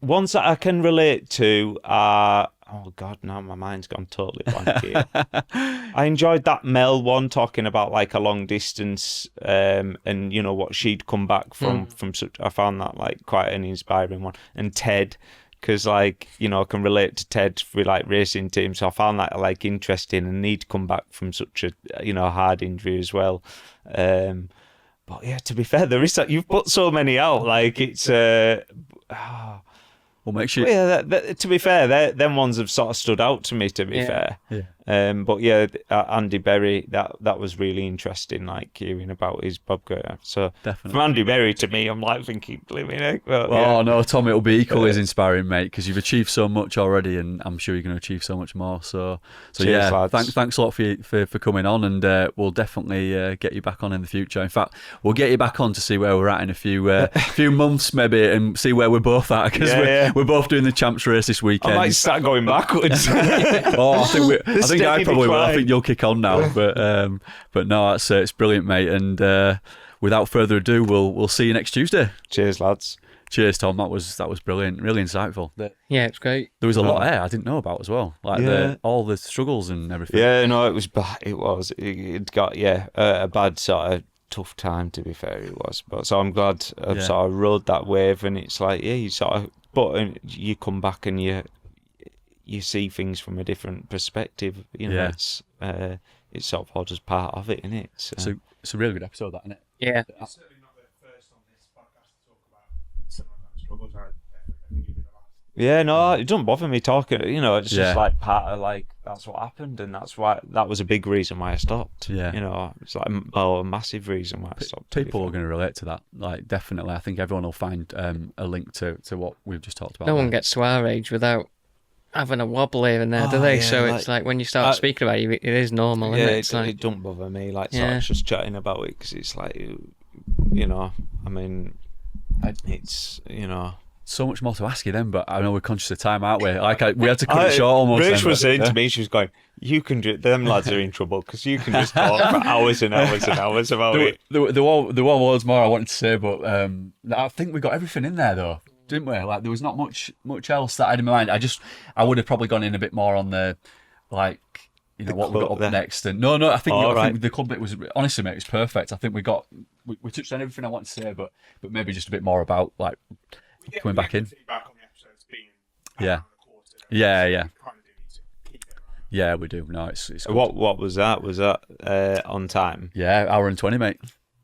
Ones that I can relate to are. Oh God, now my mind's gone totally blank here. I enjoyed that Mel one, talking about like a long distance, and you know what she'd come back from such. I found that like quite an inspiring one. And Ted, because like, you know, I can relate to Ted with like racing teams, so I found that like interesting, and he'd come back from such a, you know, hard injury as well. But yeah, to be fair, there is you've put so many out, like it's. Well, make sure. Well, yeah, to be fair, them ones have sort of stood out to me. To be fair, but yeah, Andy Berry, that was really interesting. Like hearing about his bobcat. So definitely from Andy Berry to me, I'm like thinking, blimey heck. Oh no, Tom, it'll be equally as inspiring, mate, because you've achieved so much already, and I'm sure you're going to achieve so much more. So cheers, yeah, lads. thanks a lot for coming on, and we'll definitely get you back on in the future. In fact, we'll get you back on to see where we're at in a few months maybe, and see where we're both at, because we're both doing the champs race this weekend. I might start going backwards. I think I probably will. I think you'll kick on now, but no, it's brilliant, mate. And without further ado, we'll see you next Tuesday. Cheers, lads. Cheers, Tom. That was brilliant, really insightful. Yeah, it's great. There was a lot there I didn't know about as well, like all the struggles and everything. Yeah, no, it was bad. It got a bad sort of tough time, to be fair. It was, but so I'm glad I've sort of rode that wave, and it's like you sort of. But you come back and you see things from a different perspective. You know, it's sort of all just part of it, isn't it? So it's a really good episode, that, isn't it? Yeah. It's certainly not the first on this podcast to talk about similar kind of struggles. I think you'll be the last. Yeah, no, it doesn't bother me talking. You know, it's just like part of like that's what happened, and that was a big reason why I stopped. Yeah, you know, it's like a massive reason why I stopped. People are going to relate to that. Like, definitely, I think everyone will find a link to what we've just talked about. No one gets to our age without having a wobble here and there, do they? So it's like when you start speaking about it, it is normal. Yeah, isn't it? It don't bother me. Like, sort of just chatting about it, because it's like, you know, I mean, it's, you know. so much more to ask you then, but I know we're conscious of time, aren't we? Like we had to cut it short almost. Rich then, was but, saying to me, she was going, "You can do them lads are in trouble because you can just talk for hours and hours and hours about it." There were loads more I wanted to say, but I think we got everything in there though, didn't we? Like there was not much else that I had in my mind. I would have probably gone in a bit more on the like. You know, what we got up next, and no, I think, I think the club bit was honestly, mate, it was perfect. I think we touched on everything I wanted to say, but maybe just a bit more about like coming back in. Feedback on the episodes being Yeah, yeah, we do. No, it's good. What was that? Was that on time? Yeah, hour and 20, mate.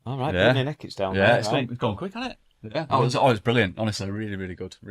All right, yeah. Neck, it's down. Yeah, there, it's right? gone quick, hasn't it? Yeah, it was brilliant. Honestly, really, really good. Really.